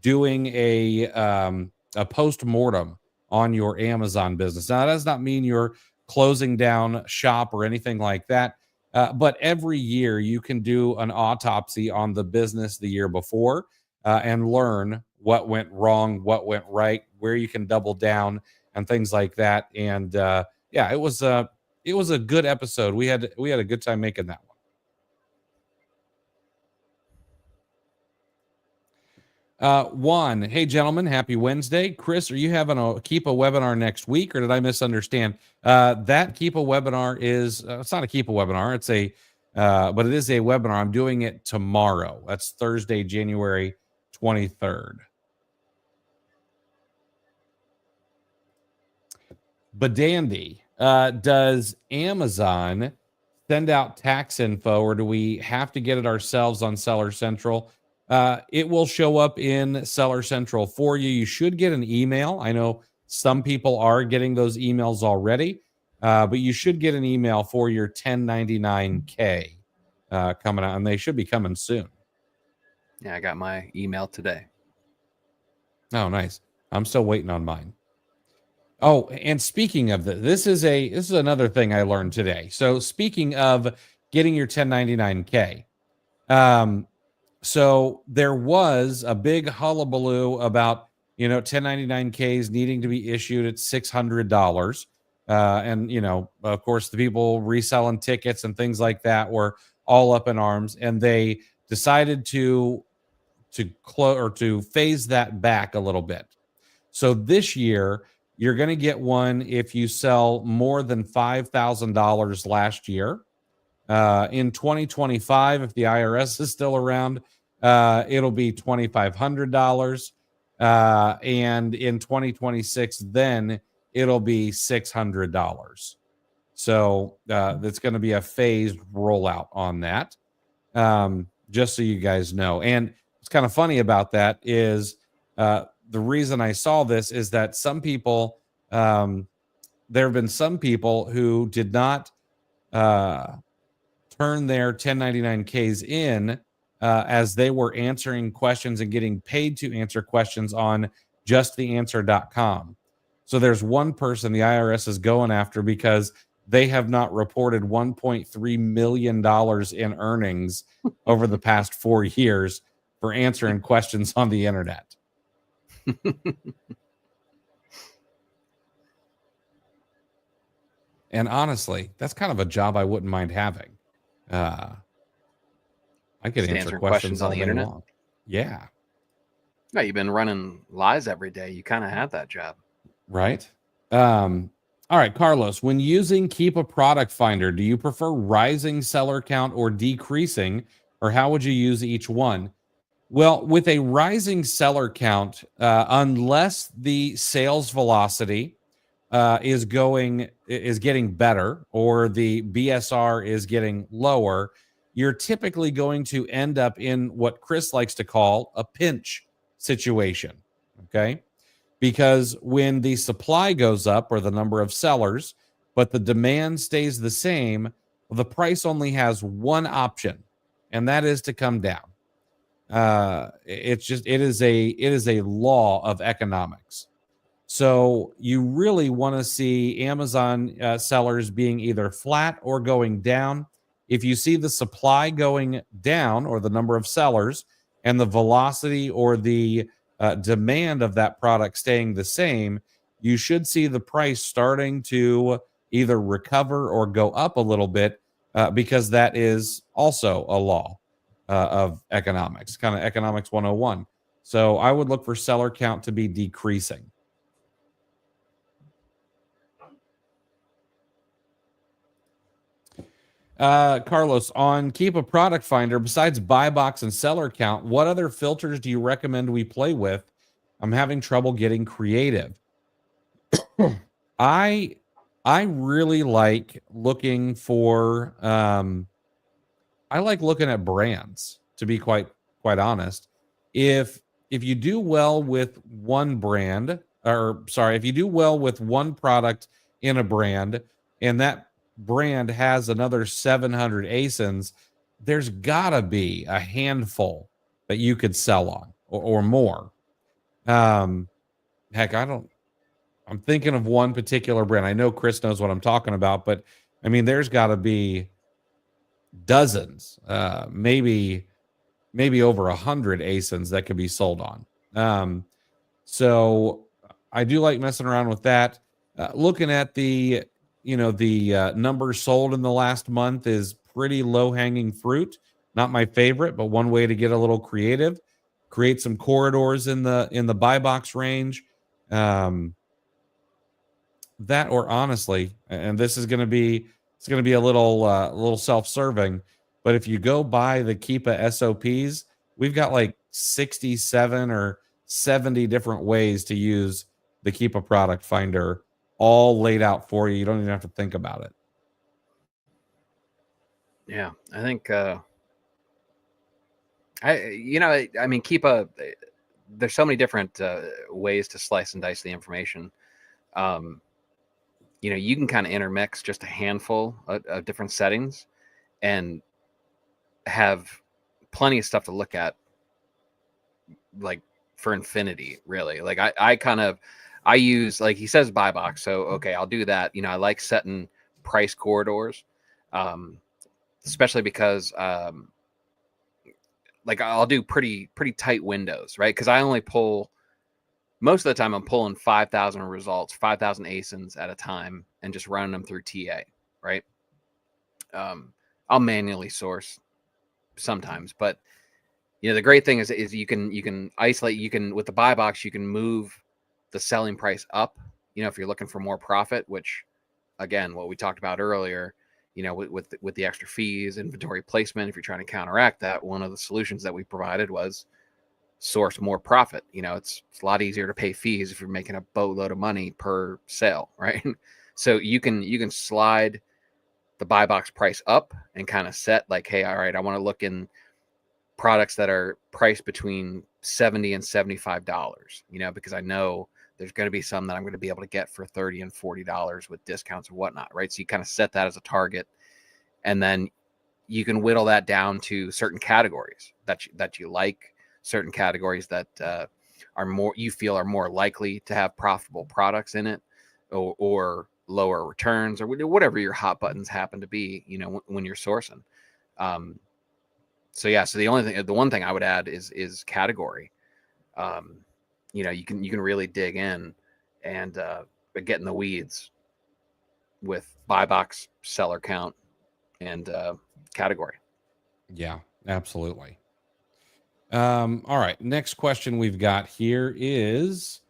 doing a post-mortem on your Amazon business. Now, that does not mean you're closing down shop or anything like that. But every year you can do an autopsy on the business the year before and learn what went wrong, what went right, where you can double down and things like that. And yeah, it was a good episode. We had a good time making that one. Juan, hey gentlemen, happy Wednesday. Chris, are you having a Keepa webinar next week, or did I misunderstand? That Keepa webinar is it's not a Keepa webinar, it's a but it is a webinar. I'm doing it tomorrow. That's Thursday, January 23rd. Badandy, does Amazon send out tax info, or do we have to get it ourselves on Seller Central? It will show up in Seller Central for you. You should get an email. I know some people are getting those emails already, but you should get an email for your 1099K coming out, and they should be coming soon. Yeah, I got my email today. Oh, nice. I'm still waiting on mine. Oh, and speaking of this is another thing I learned today. So speaking of getting your 1099K, so there was a big hullabaloo about 1099Ks needing to be issued at $600, and of course the people reselling tickets and things like that were all up in arms, and they decided to phase that back a little bit. So this year, you're going to get one if you sell more than $5,000 last year. In 2025, if the IRS is still around, it'll be $2,500. And in 2026, then it'll be $600. So that's going to be a phased rollout on that, just so you guys know. And what's kind of funny about that is the reason I saw this is that some people, there have been some people who did not turn their 1099Ks in as they were answering questions and getting paid to answer questions on justtheanswer.com. So there's one person the IRS is going after because they have not reported $1.3 million in earnings over the past 4 years for answering questions on the internet. And honestly, that's kind of a job I wouldn't mind having. I could answer questions on the internet. Long. Yeah. No, you've been running lies every day. You kind of have that job. Right. All right, Carlos, when using Keepa product finder, do you prefer rising seller count or decreasing, or how would you use each one? Well, with a rising seller count, unless the sales velocity is getting better or the BSR is getting lower, you're typically going to end up in what Chris likes to call a pinch situation. Okay. Because when the supply goes up or the number of sellers, but the demand stays the same, the price only has one option, and that is to come down. It is a law of economics. So you really want to see Amazon sellers being either flat or going down. If you see the supply going down or the number of sellers and the velocity or the demand of that product staying the same, you should see the price starting to either recover or go up a little bit because that is also a law of economics, kind of economics 101. So I would look for seller count to be decreasing. Carlos, on Keepa product finder, besides buy box and seller count, what other filters do you recommend we play with? I'm having trouble getting creative. I really like looking for I like looking at brands, to be quite honest. If you do well with one brand, if you do well with one product in a brand and that brand has another 700 ASINs, there's gotta be a handful that you could sell on or more. Heck, I'm thinking of one particular brand. I know Chris knows what I'm talking about, but I mean, there's gotta be dozens, maybe over 100 ASINs that could be sold on. So I do like messing around with that. Looking at the numbers sold in the last month is pretty low hanging fruit. Not my favorite, but one way to get a little creative, create some corridors in the buy box range. That, or honestly, and this is going to be, a little self-serving, but if you go buy the Keepa SOPs, we've got like 67 or 70 different ways to use the Keepa product finder, all laid out for you. You don't even have to think about it. Yeah, I think Keepa, there's so many different ways to slice and dice the information. You can kind of intermix just a handful of different settings and have plenty of stuff to look at, like for infinity, really. Like I use, like he says, buy box. So, okay, I'll do that. I like setting price corridors, especially because, like I'll do pretty tight windows, right? Because I only pull, most of the time I'm pulling 5,000 results, 5,000 ASINs at a time and just running them through TA, right? I'll manually source sometimes, but the great thing is you can isolate, with the buy box, you can move the selling price up, if you're looking for more profit, which again, what we talked about earlier, with the extra fees, inventory placement, if you're trying to counteract that, one of the solutions that we provided was source more profit. It's a lot easier to pay fees if you're making a boatload of money per sale, right? So you can slide the buy box price up and kind of set like, hey, all right, I want to look in products that are priced between $70 and $75, because I know there's going to be some that I'm going to be able to get for $30 and $40 with discounts and whatnot, right? So you kind of set that as a target, and then you can whittle that down to certain categories that you like, certain categories that you feel are more likely to have profitable products in it, or lower returns, or whatever your hot buttons happen to be, when you're sourcing. So the one thing I would add is category. You can really dig in and get in the weeds with buy box, seller count, and category. Yeah, absolutely. All right. Next question we've got here is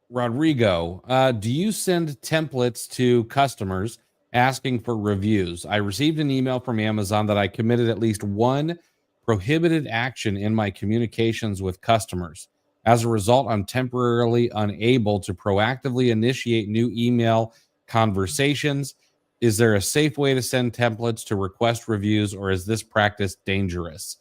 Rodrigo. Do you send templates to customers asking for reviews? I received an email from Amazon that I committed at least one prohibited action in my communications with customers. As a result, I'm temporarily unable to proactively initiate new email conversations. Is there a safe way to send templates to request reviews, or is this practice dangerous?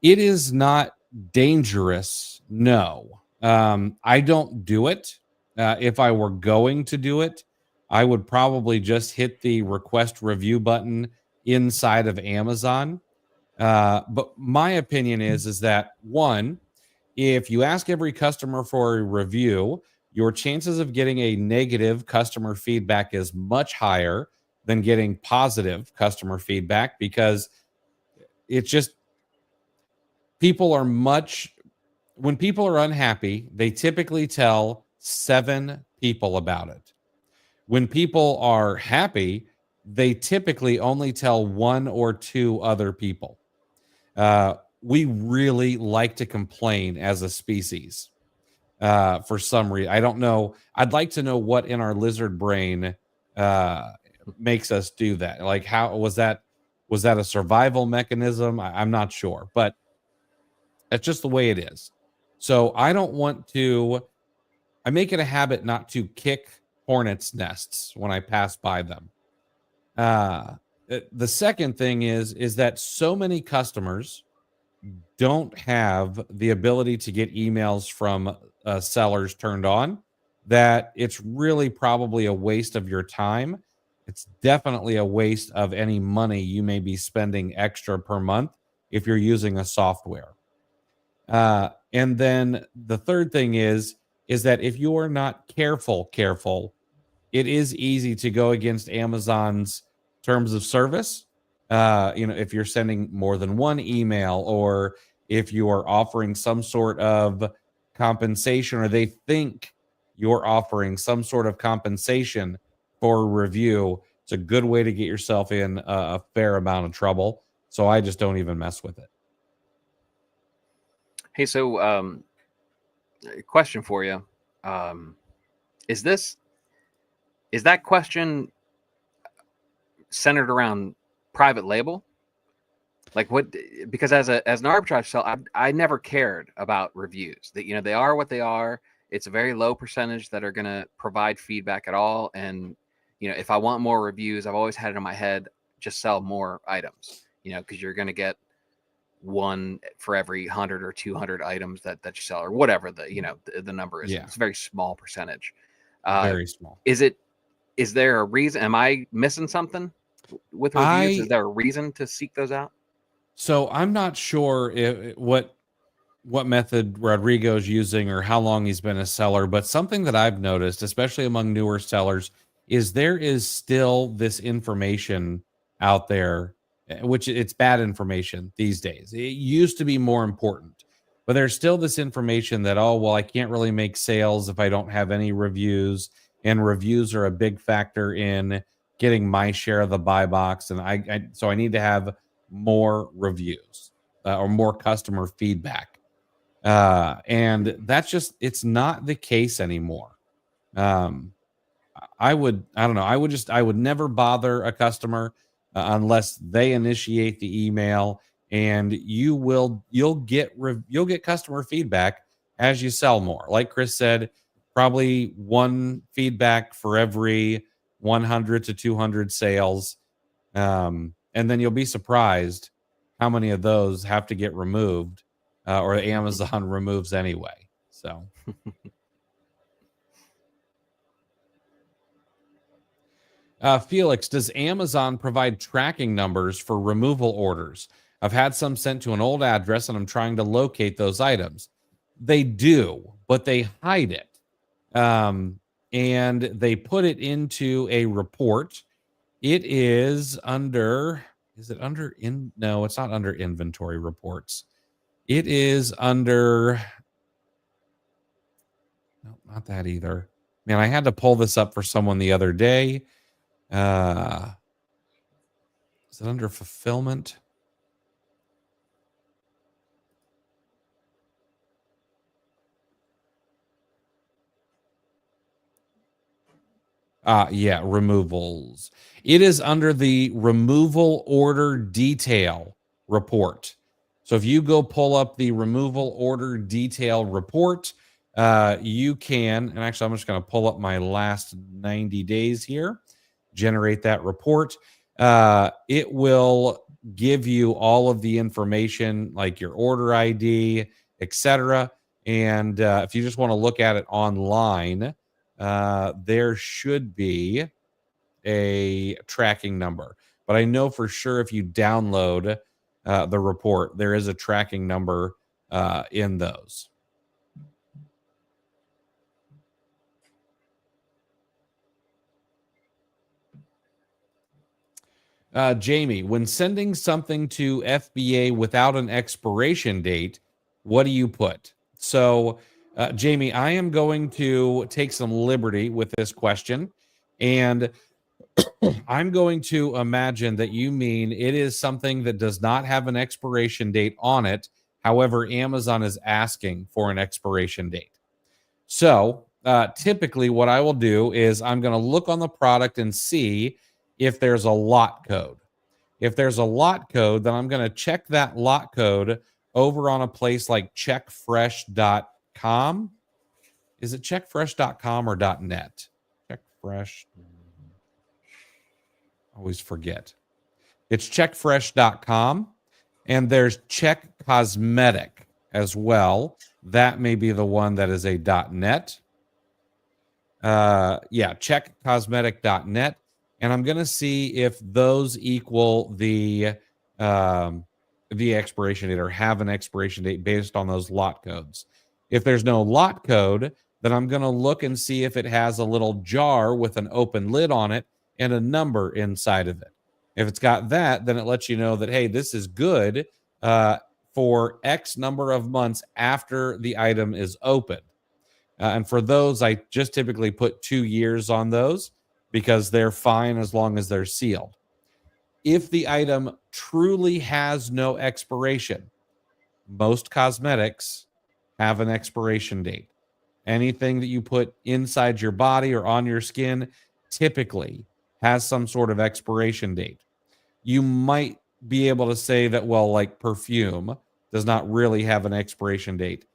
It is not dangerous, no. I don't do it. If I were going to do it, I would probably just hit the request review button inside of Amazon. But my opinion is that, one, if you ask every customer for a review, your chances of getting a negative customer feedback is much higher than getting positive customer feedback, because it's just, when people are unhappy, they typically tell 7 people about it. When people are happy, they typically only tell 1 or 2 other people. We really like to complain as a species, for some reason. I don't know. I'd like to know what in our lizard brain makes us do that. Like, how was that? Was that a survival mechanism? I'm not sure, but that's just the way it is. So I make it a habit not to kick hornets' nests when I pass by them. The second thing is that so many customers don't have the ability to get emails from sellers turned on, that it's really probably a waste of your time. It's definitely a waste of any money you may be spending extra per month if you're using a software. And then the third thing is that if you are not careful, it is easy to go against Amazon's terms of service. If you're sending more than one email, or if you are offering some sort of compensation, or they think you're offering some sort of compensation for a review, it's a good way to get yourself in a fair amount of trouble. So I just don't even mess with it. Hey, so question for you. Is that question centered around private label? Like, what? Because as an arbitrage seller, I never cared about reviews. That they are what they are. It's a very low percentage that are going to provide feedback at all. And if I want more reviews, I've always had it in my head, just sell more items. Because you're going to get one for every 100 or 200 items that you sell, or whatever the number is. Yeah. It's a very small percentage. Very small. Is there a reason? Am I missing something with reviews? Is there a reason to seek those out? So I'm not sure what what method Rodrigo's using or how long he's been a seller, but something that I've noticed, especially among newer sellers, is there is still this information out there, which it's bad information these days. It used to be more important, but there's still this information that, oh, well, I can't really make sales if I don't have any reviews, and reviews are a big factor in getting my share of the buy box, and so I need to have more reviews or more customer feedback. And that's just, it's not the case anymore. I don't know. I would never bother a customer unless they initiate the email, and you'll get customer feedback as you sell more. Like Chris said, probably one feedback for every 100 to 200 sales. And then you'll be surprised how many of those have to get removed or Amazon removes anyway. So Felix, does Amazon provide tracking numbers for removal orders? I've had some sent to an old address and I'm trying to locate those items. They do, but they hide it. And they put it into a report. It is under, no, it's not under inventory reports. It is under, no, not that either. Man, I had to pull this up for someone the other day. Is it under fulfillment? Yeah, removals. It is under the removal order detail report. So if you go pull up the removal order detail report, you can, and actually I'm just going to pull up my last 90 days here, generate that report. It will give you all of the information like your order ID, etc. And if you just want to look at it online, there should be a tracking number. But I know for sure if you download the report, there is a tracking number in those. Jamie, when sending something to FBA without an expiration date, what do you put? So, Jamie, I am going to take some liberty with this question, and I'm going to imagine that you mean it is something that does not have an expiration date on it. However, Amazon is asking for an expiration date. So, typically what I will do is I'm going to look on the product and see if there's a lot code. If there's a lot code, then I'm going to check that lot code over on a place like checkfresh.com. Is it checkfresh.com or .net? Checkfresh. Always forget. It's checkfresh.com, and there's Check Cosmetic as well. That may be the one that is a .net. Yeah, checkcosmetic.net. And I'm going to see if those equal the expiration date or have an expiration date based on those lot codes. If there's no lot code, then I'm going to look and see if it has a little jar with an open lid on it and a number inside of it. If it's got that, then it lets you know that, hey, this is good for X number of months after the item is open. And for those, I just typically put 2 years on those, because they're fine as long as they're sealed. If the item truly has no expiration, most cosmetics have an expiration date. Anything that you put inside your body or on your skin typically has some sort of expiration date. You might be able to say that, well, like perfume does not really have an expiration date.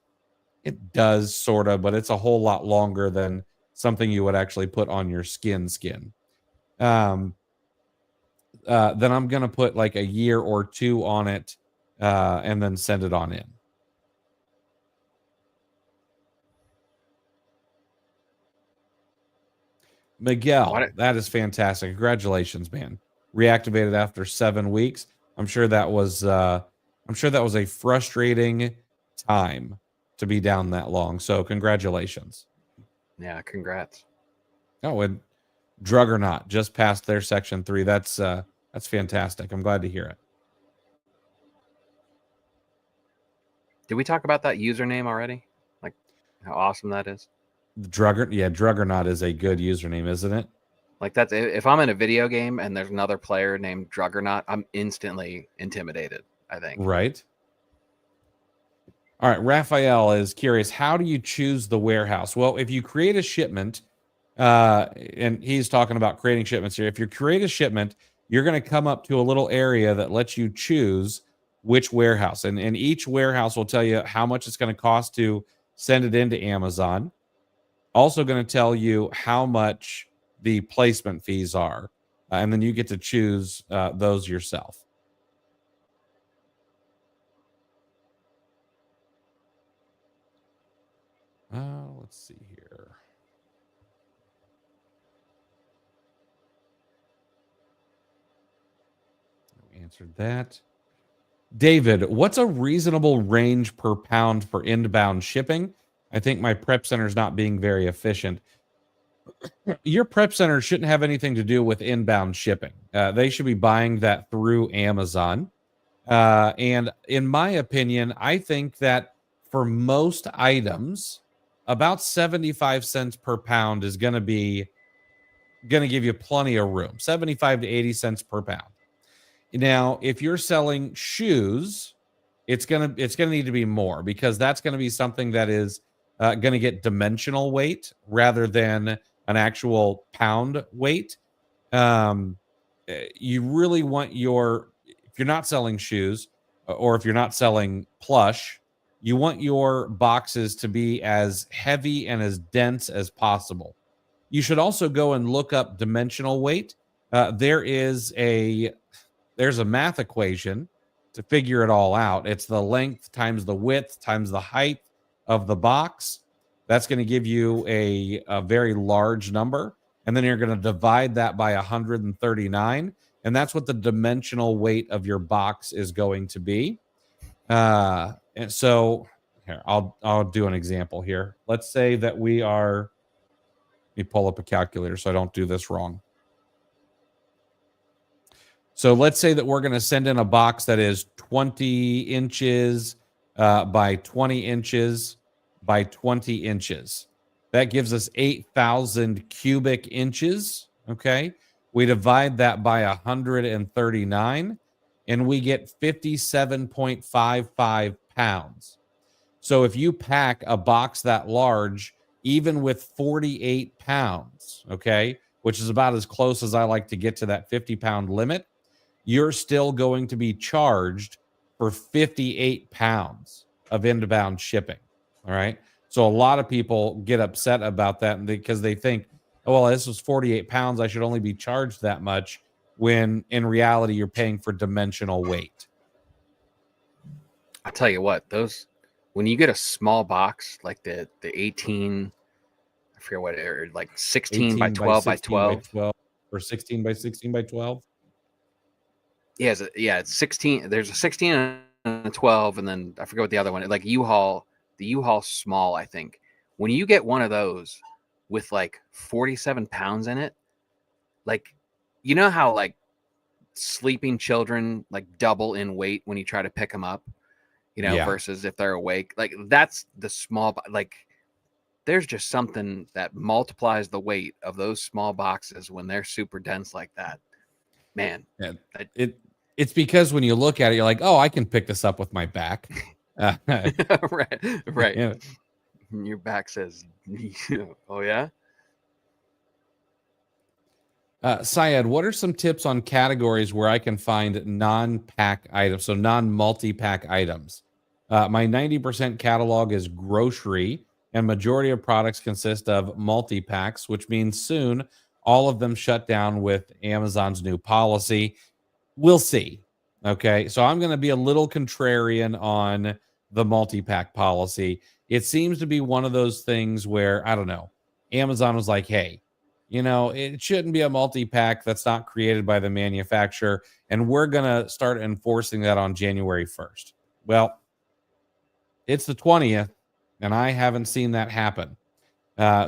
It does sort of, but it's a whole lot longer than something you would actually put on your skin. Then I'm going to put like a year or 2 on it and then send it on in. Miguel, that is fantastic. Congratulations, man. Reactivated after 7 weeks. I'm sure that was a frustrating time to be down that long. So congratulations. Yeah, congrats. Oh, and drug or not, just passed their section 3. That's fantastic. I'm glad to hear it. Did we talk about that username already? Like how awesome that is? Drug or not is a good username, isn't it? Like that's if I'm in a video game and there's another player named Druggernaut, I'm instantly intimidated, I think. Right. All right. Raphael is curious. How do you choose the warehouse? Well, if you create a shipment, and he's talking about creating shipments here. If you create a shipment, you're going to come up to a little area that lets you choose which warehouse. And each warehouse will tell you how much it's going to cost to send it into Amazon. Also going to tell you how much the placement fees are. And then you get to choose those yourself. Let's see here. Answered that. David, what's a reasonable range per pound for inbound shipping? I think my prep center is not being very efficient. Your prep center shouldn't have anything to do with inbound shipping. They should be buying that through Amazon. And in my opinion, I think that for most items, about 75 cents per pound is going to give you plenty of room. 75 to 80 cents per pound. Now, if you're selling shoes, it's gonna need to be more, because that's going to be something that is going to get dimensional weight rather than an actual pound weight. You really want if you're not selling shoes, or if you're not selling plush, you want your boxes to be as heavy and as dense as possible. You should also go and look up dimensional weight. There's a math equation to figure it all out. It's the length times the width times the height of the box. That's going to give you a very large number. And then you're going to divide that by 139. And that's what the dimensional weight of your box is going to be. And so here, I'll do an example here. Let's say that let me pull up a calculator so I don't do this wrong. So let's say that we're going to send in a box that is 20 inches by 20 inches by 20 inches. That gives us 8,000 cubic inches. Okay. We divide that by 139 and we get 57.55 pounds. So if you pack a box that large, even with 48 pounds, okay, which is about as close as I like to get to that 50-pound limit, you're still going to be charged for 58 pounds of inbound shipping. All right. So a lot of people get upset about that because they think, oh, well, this was 48 pounds. I should only be charged that much, when in reality, you're paying for dimensional weight. I'll tell you what, when you get a small box, like the 18, I forget what, or like 16 by 12 by 12. Or 16 by 16 by 12. Yeah, it's 16. There's a 16 and a 12, and then I forget what the other one. Like the U-Haul small, I think. When you get one of those with like 47 pounds in it, like, you know how like sleeping children like double in weight when you try to pick them up, versus if they're awake. Like that's the small, like there's just something that multiplies the weight of those small boxes when they're super dense like that. Man, yeah, it's because when you look at it, you're like, oh, I can pick this up with my back. right. Yeah. Your back says, oh yeah. Syed, what are some tips on categories where I can find non-pack items, so non-multi-pack items? My 90% catalog is grocery, and majority of products consist of multi-packs, which means soon all of them shut down with Amazon's new policy. We'll see. Okay, so I'm going to be a little contrarian on the multi-pack policy. It seems to be one of those things where, I don't know, Amazon was like, hey, it shouldn't be a multi-pack that's not created by the manufacturer, and we're going to start enforcing that on January 1st. Well, it's the 20th, and I haven't seen that happen.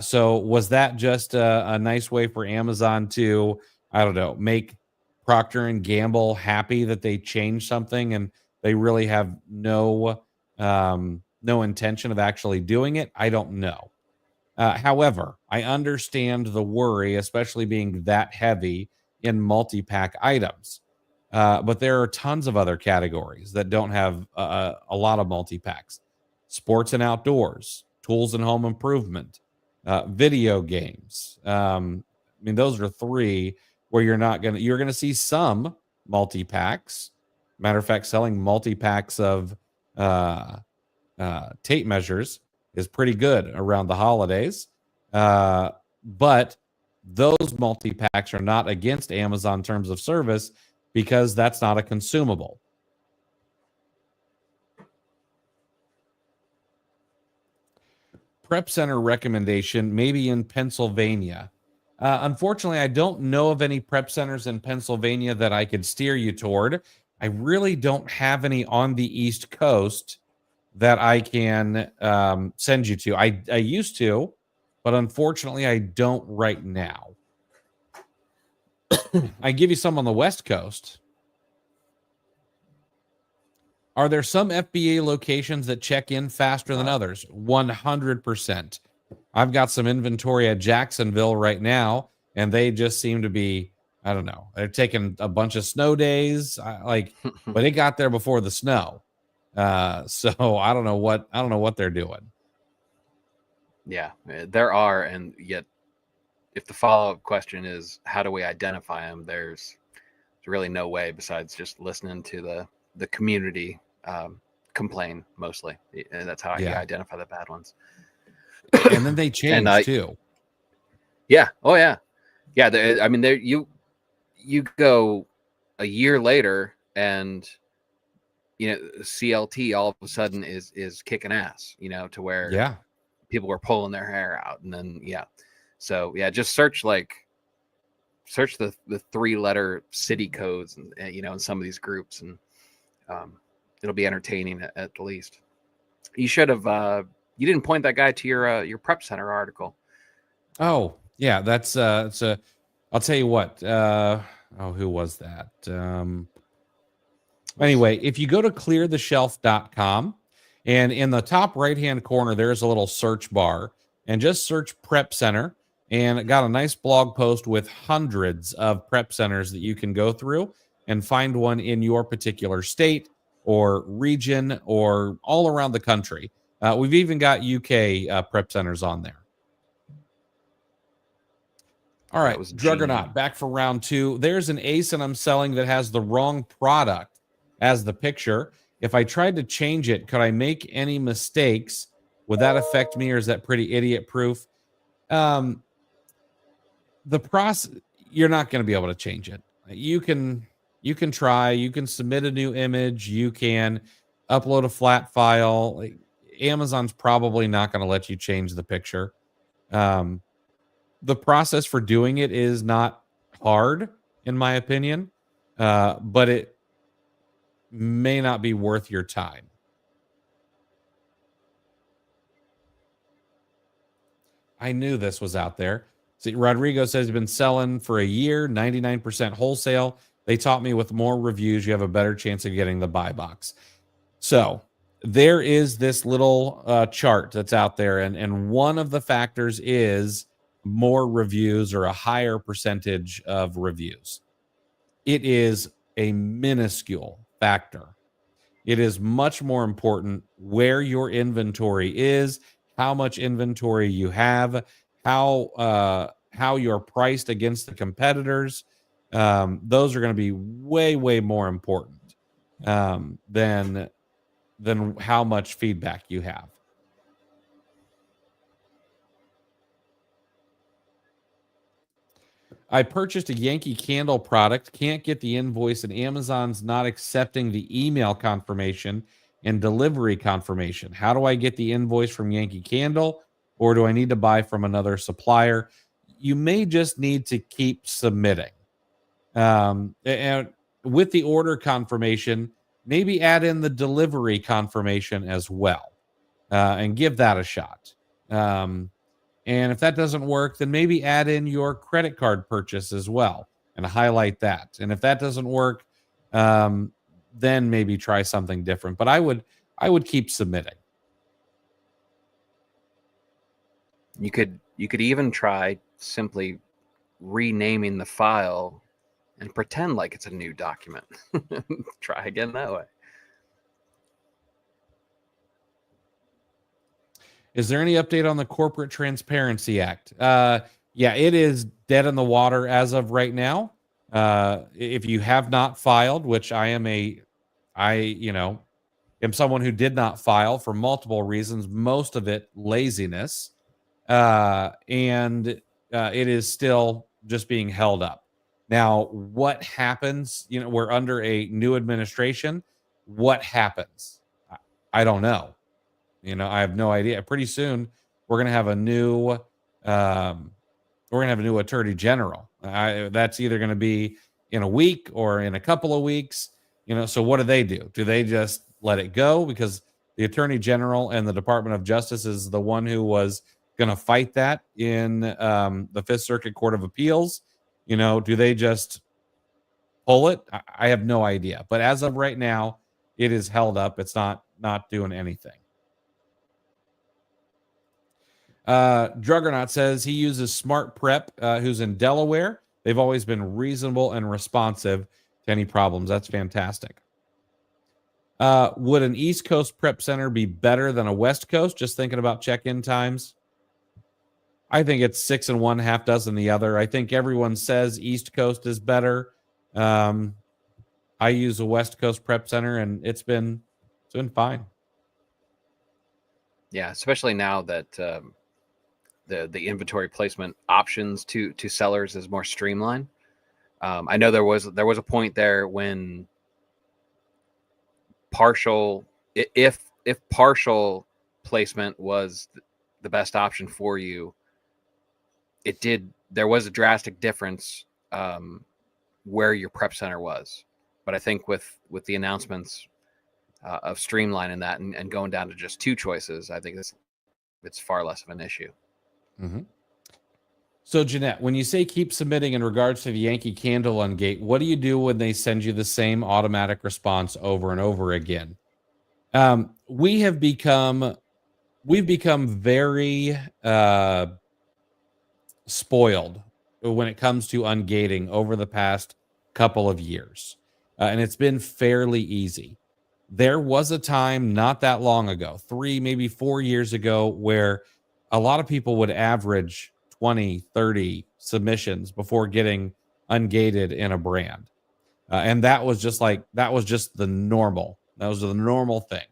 So was that just a nice way for Amazon to, I don't know, make Procter and Gamble happy that they changed something and they really have no intention of actually doing it? I don't know. However, I understand the worry, especially being that heavy in multi-pack items. But there are tons of other categories that don't have a lot of multi-packs. Sports and outdoors, tools and home improvement, video games. I mean, those are three where you're going to see some multi-packs. Matter of fact, selling multi-packs of tape measures is pretty good around the holidays. But those multi-packs are not against Amazon terms of service because that's not a consumable. Prep center recommendation, maybe in Pennsylvania. Unfortunately, I don't know of any prep centers in Pennsylvania that I could steer you toward. I really don't have any on the East Coast that I can send you to. I used to, but unfortunately, I don't right now. I give you some on the West Coast. Are there some FBA locations that check in faster than others? 100%. I've got some inventory at Jacksonville right now, and they just seem to be, I don't know, they're taking a bunch of snow days, but it got there before the snow. So I don't know what they're doing. Yeah, there are, and yet if the follow-up question is how do we identify them, there's really no way besides just listening to the community complain mostly, and that's how you identify the bad ones. And then they change too. Yeah. Oh yeah. Yeah. I mean, there you go a year later, and CLT all of a sudden is kicking ass. To where people were pulling their hair out, and then so just search the 3-letter city codes, and in some of these groups, and it'll be entertaining at the least. You should have. You didn't point that guy to your prep center article. Oh yeah, that's I'll tell you what. Who was that? Anyway, if you go to cleartheshelf.com, and in the top right-hand corner, there's a little search bar, and just search prep center, and it got a nice blog post with hundreds of prep centers that you can go through and find one in your particular state or region or all around the country. We've even got UK prep centers on there. All right, Juggernaut, back for round 2. There's an ace and I'm selling that has the wrong product as the picture. If I tried to change it, could I make any mistakes? Would that affect me, or is that pretty idiot-proof? The process, you're not going to be able to change it. You can try. You can submit a new image. You can upload a flat file. Amazon's probably not going to let you change the picture. The process for doing it is not hard, in my opinion, but it may not be worth your time. I knew this was out there. See, Rodrigo says he's been selling for a year, 99% wholesale. They taught me with more reviews, you have a better chance of getting the buy box. So there is this little chart that's out there, and one of the factors is more reviews or a higher percentage of reviews. It is a minuscule factor. It is much more important where your inventory is, how much inventory you have, how you're priced against the competitors. Those are going to be way, way more important than how much feedback you have. I purchased a Yankee Candle product, can't get the invoice, and Amazon's not accepting the email confirmation and delivery confirmation. How do I get the invoice from Yankee Candle, or do I need to buy from another supplier? You may just need to keep submitting. And with the order confirmation, maybe add in the delivery confirmation as well. and give that a shot. And if that doesn't work, then maybe add in your credit card purchase as well and highlight that. And if that doesn't work, then maybe try something different. But I would keep submitting. You could even try simply renaming the file and pretend like it's a new document. Try again that way. Is there any update on the Corporate Transparency Act? Yeah, it is dead in the water as of right now. If you have not filed, which I am someone who did not file for multiple reasons, most of it laziness, and it is still just being held up. Now, what happens? We're under a new administration. What happens? I don't know. I have no idea. Pretty soon, we're going to have a new attorney general. That's either going to be in a week or in a couple of weeks. So what do? Do they just let it go? Because the attorney general and the Department of Justice is the one who was going to fight that in the Fifth Circuit Court of Appeals. Do they just pull it? I have no idea. But as of right now, it is held up. It's not doing anything. Druggernaut says he uses Smart Prep, who's in Delaware. They've always been reasonable and responsive to any problems. That's fantastic. Would an East Coast prep center be better than a West Coast? Just thinking about check-in times. I think it's 6 and 1, half dozen the other. I think everyone says East Coast is better. I use a West Coast prep center, and it's been fine. Yeah, especially now that the inventory placement options to sellers is more streamlined. I know there was a point there when if partial placement was the best option for you, there was a drastic difference where your prep center was. But I think with the announcements of streamlining that and going down to just 2 choices, I think it's far less of an issue. Mm-hmm. So, Jeanette, when you say keep submitting in regards to the Yankee Candle Ungate, what do you do when they send you the same automatic response over and over again? We've become very spoiled when it comes to ungating over the past couple of years, and it's been fairly easy. There was a time not that long ago, 3, maybe 4 years ago, where a lot of people would average 20, 30 submissions before getting ungated in a brand. And that was just the normal. That was the normal thing.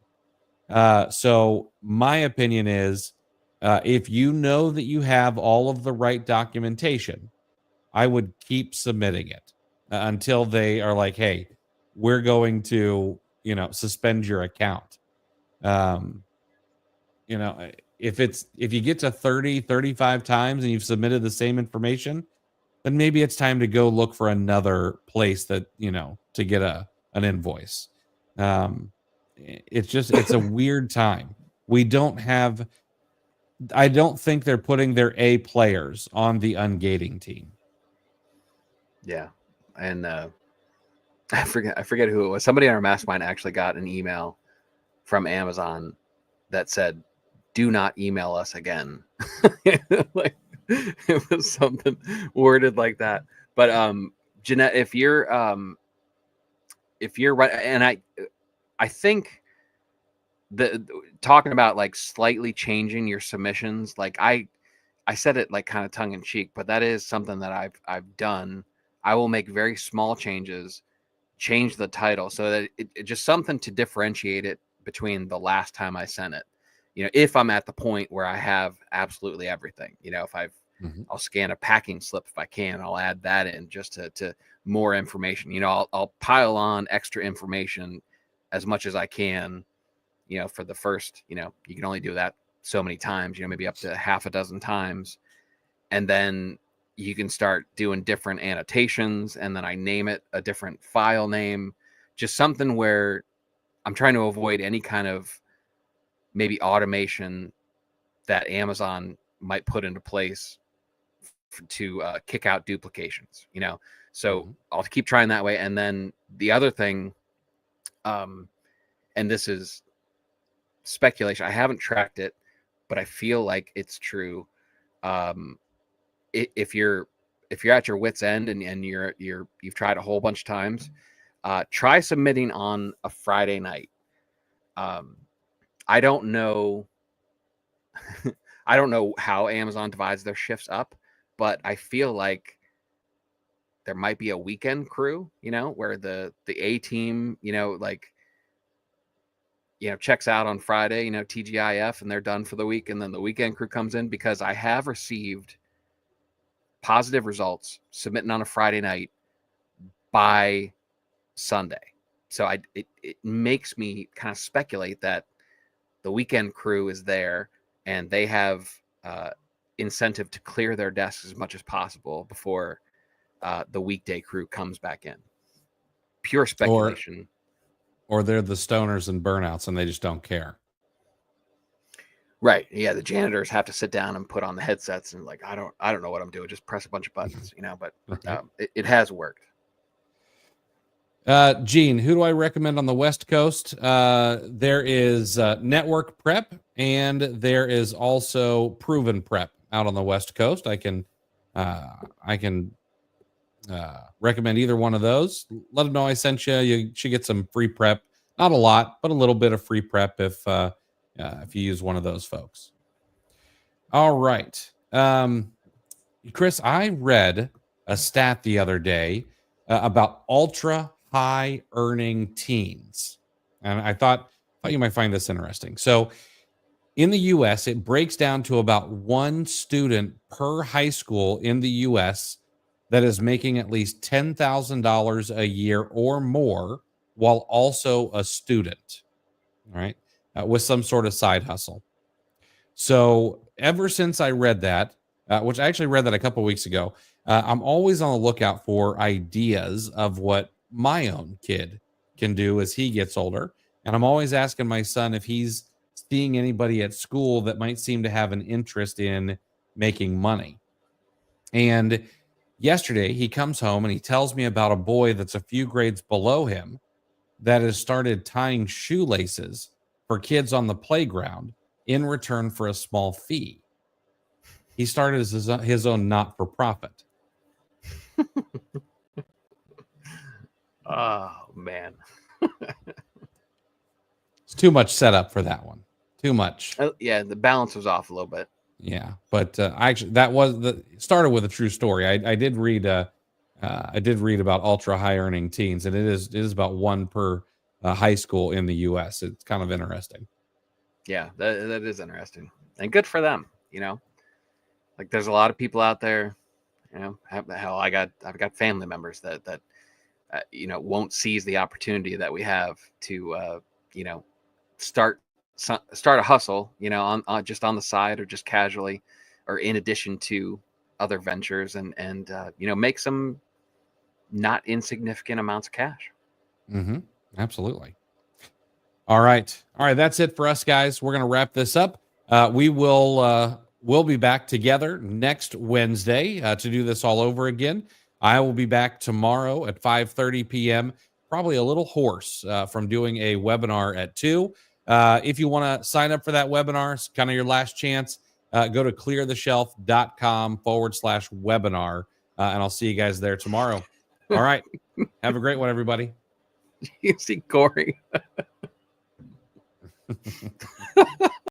So my opinion is, if you know that you have all of the right documentation, I would keep submitting it until they are like, hey, we're going to, suspend your account. If you get to 30, 35 times and you've submitted the same information, then maybe it's time to go look for another place that, to get an invoice. It's a weird time. I don't think they're putting their A players on the ungating team. Yeah. And I forget who it was. Somebody on our mastermind actually got an email from Amazon that said, "Do not email us again." Like, it was something worded like that. But Jeanette, if you're right, and I think talking about like slightly changing your submissions, like I said it like kind of tongue in cheek, but that is something that I've done. I will make very small changes, change the title so that it just something to differentiate it between the last time I sent it. If I'm at the point where I have absolutely everything, if I'll scan a packing slip if I can, I'll add that in just to more information. I'll pile on extra information as much as I can, for the first, you can only do that so many times, maybe up to half a dozen times. And then you can start doing different annotations, and then I name it a different file name, just something where I'm trying to avoid any kind of maybe automation that Amazon might put into place to kick out duplications, so I'll keep trying that way. And then the other thing, and this is speculation, I haven't tracked it, but I feel like it's true. If you're at your wit's end and you've tried a whole bunch of times, try submitting on a Friday night. I don't know I don't know how Amazon divides their shifts up, but I feel like there might be a weekend crew, where the A team, checks out on Friday, TGIF, and they're done for the week. And then the weekend crew comes in, because I have received positive results submitting on a Friday night by Sunday. So it makes me kind of speculate that the weekend crew is there and they have incentive to clear their desks as much as possible before the weekday crew comes back in. Pure speculation. Or they're the stoners and burnouts and they just don't care. Right. Yeah. The janitors have to sit down and put on the headsets and I don't know what I'm doing. Just press a bunch of buttons, but it has worked. Gene, who do I recommend on the West Coast? There is Network Prep, and there is also Proven Prep out on the West Coast. I can recommend either one of those. Let them know I sent you. You should get some free prep. Not a lot, but a little bit of free prep if you use one of those folks. All right. Chris, I read a stat the other day about ultra high earning teens. And I thought you might find this interesting. So in the US, it breaks down to about one student per high school in the US that is making at least $10,000 a year or more while also a student, all right, with some sort of side hustle. So ever since I read that, which I actually read that a couple of weeks ago, I'm always on the lookout for ideas of what my own kid can do as he gets older. And I'm always asking my son if he's seeing anybody at school that might seem to have an interest in making money. And yesterday he comes home and he tells me about a boy that's a few grades below him that has started tying shoelaces for kids on the playground in return for a small fee. He started as his own not-for-profit. Oh, man. It's too much setup for that one. Too much. Yeah, the balance was off a little bit. Yeah, but actually, that started with a true story. I did read about ultra high earning teens, and it is about one per high school in the U.S. It's kind of interesting. Yeah, that is interesting, and good for them. There's a lot of people out there. Hell, I've got family members that won't seize the opportunity that we have to start a hustle, on just on the side or just casually or in addition to other ventures and make some not insignificant amounts of cash. Mm-hmm. Absolutely. All right. That's it for us, guys. We're going to wrap this up. We'll be back together next Wednesday to do this all over again. I will be back tomorrow at 5:30 p.m. Probably a little hoarse from doing a webinar at 2. If you want to sign up for that webinar, it's kind of your last chance. Go to cleartheshelf.com/webinar, and I'll see you guys there tomorrow. All right. Have a great one, everybody. You see Corey.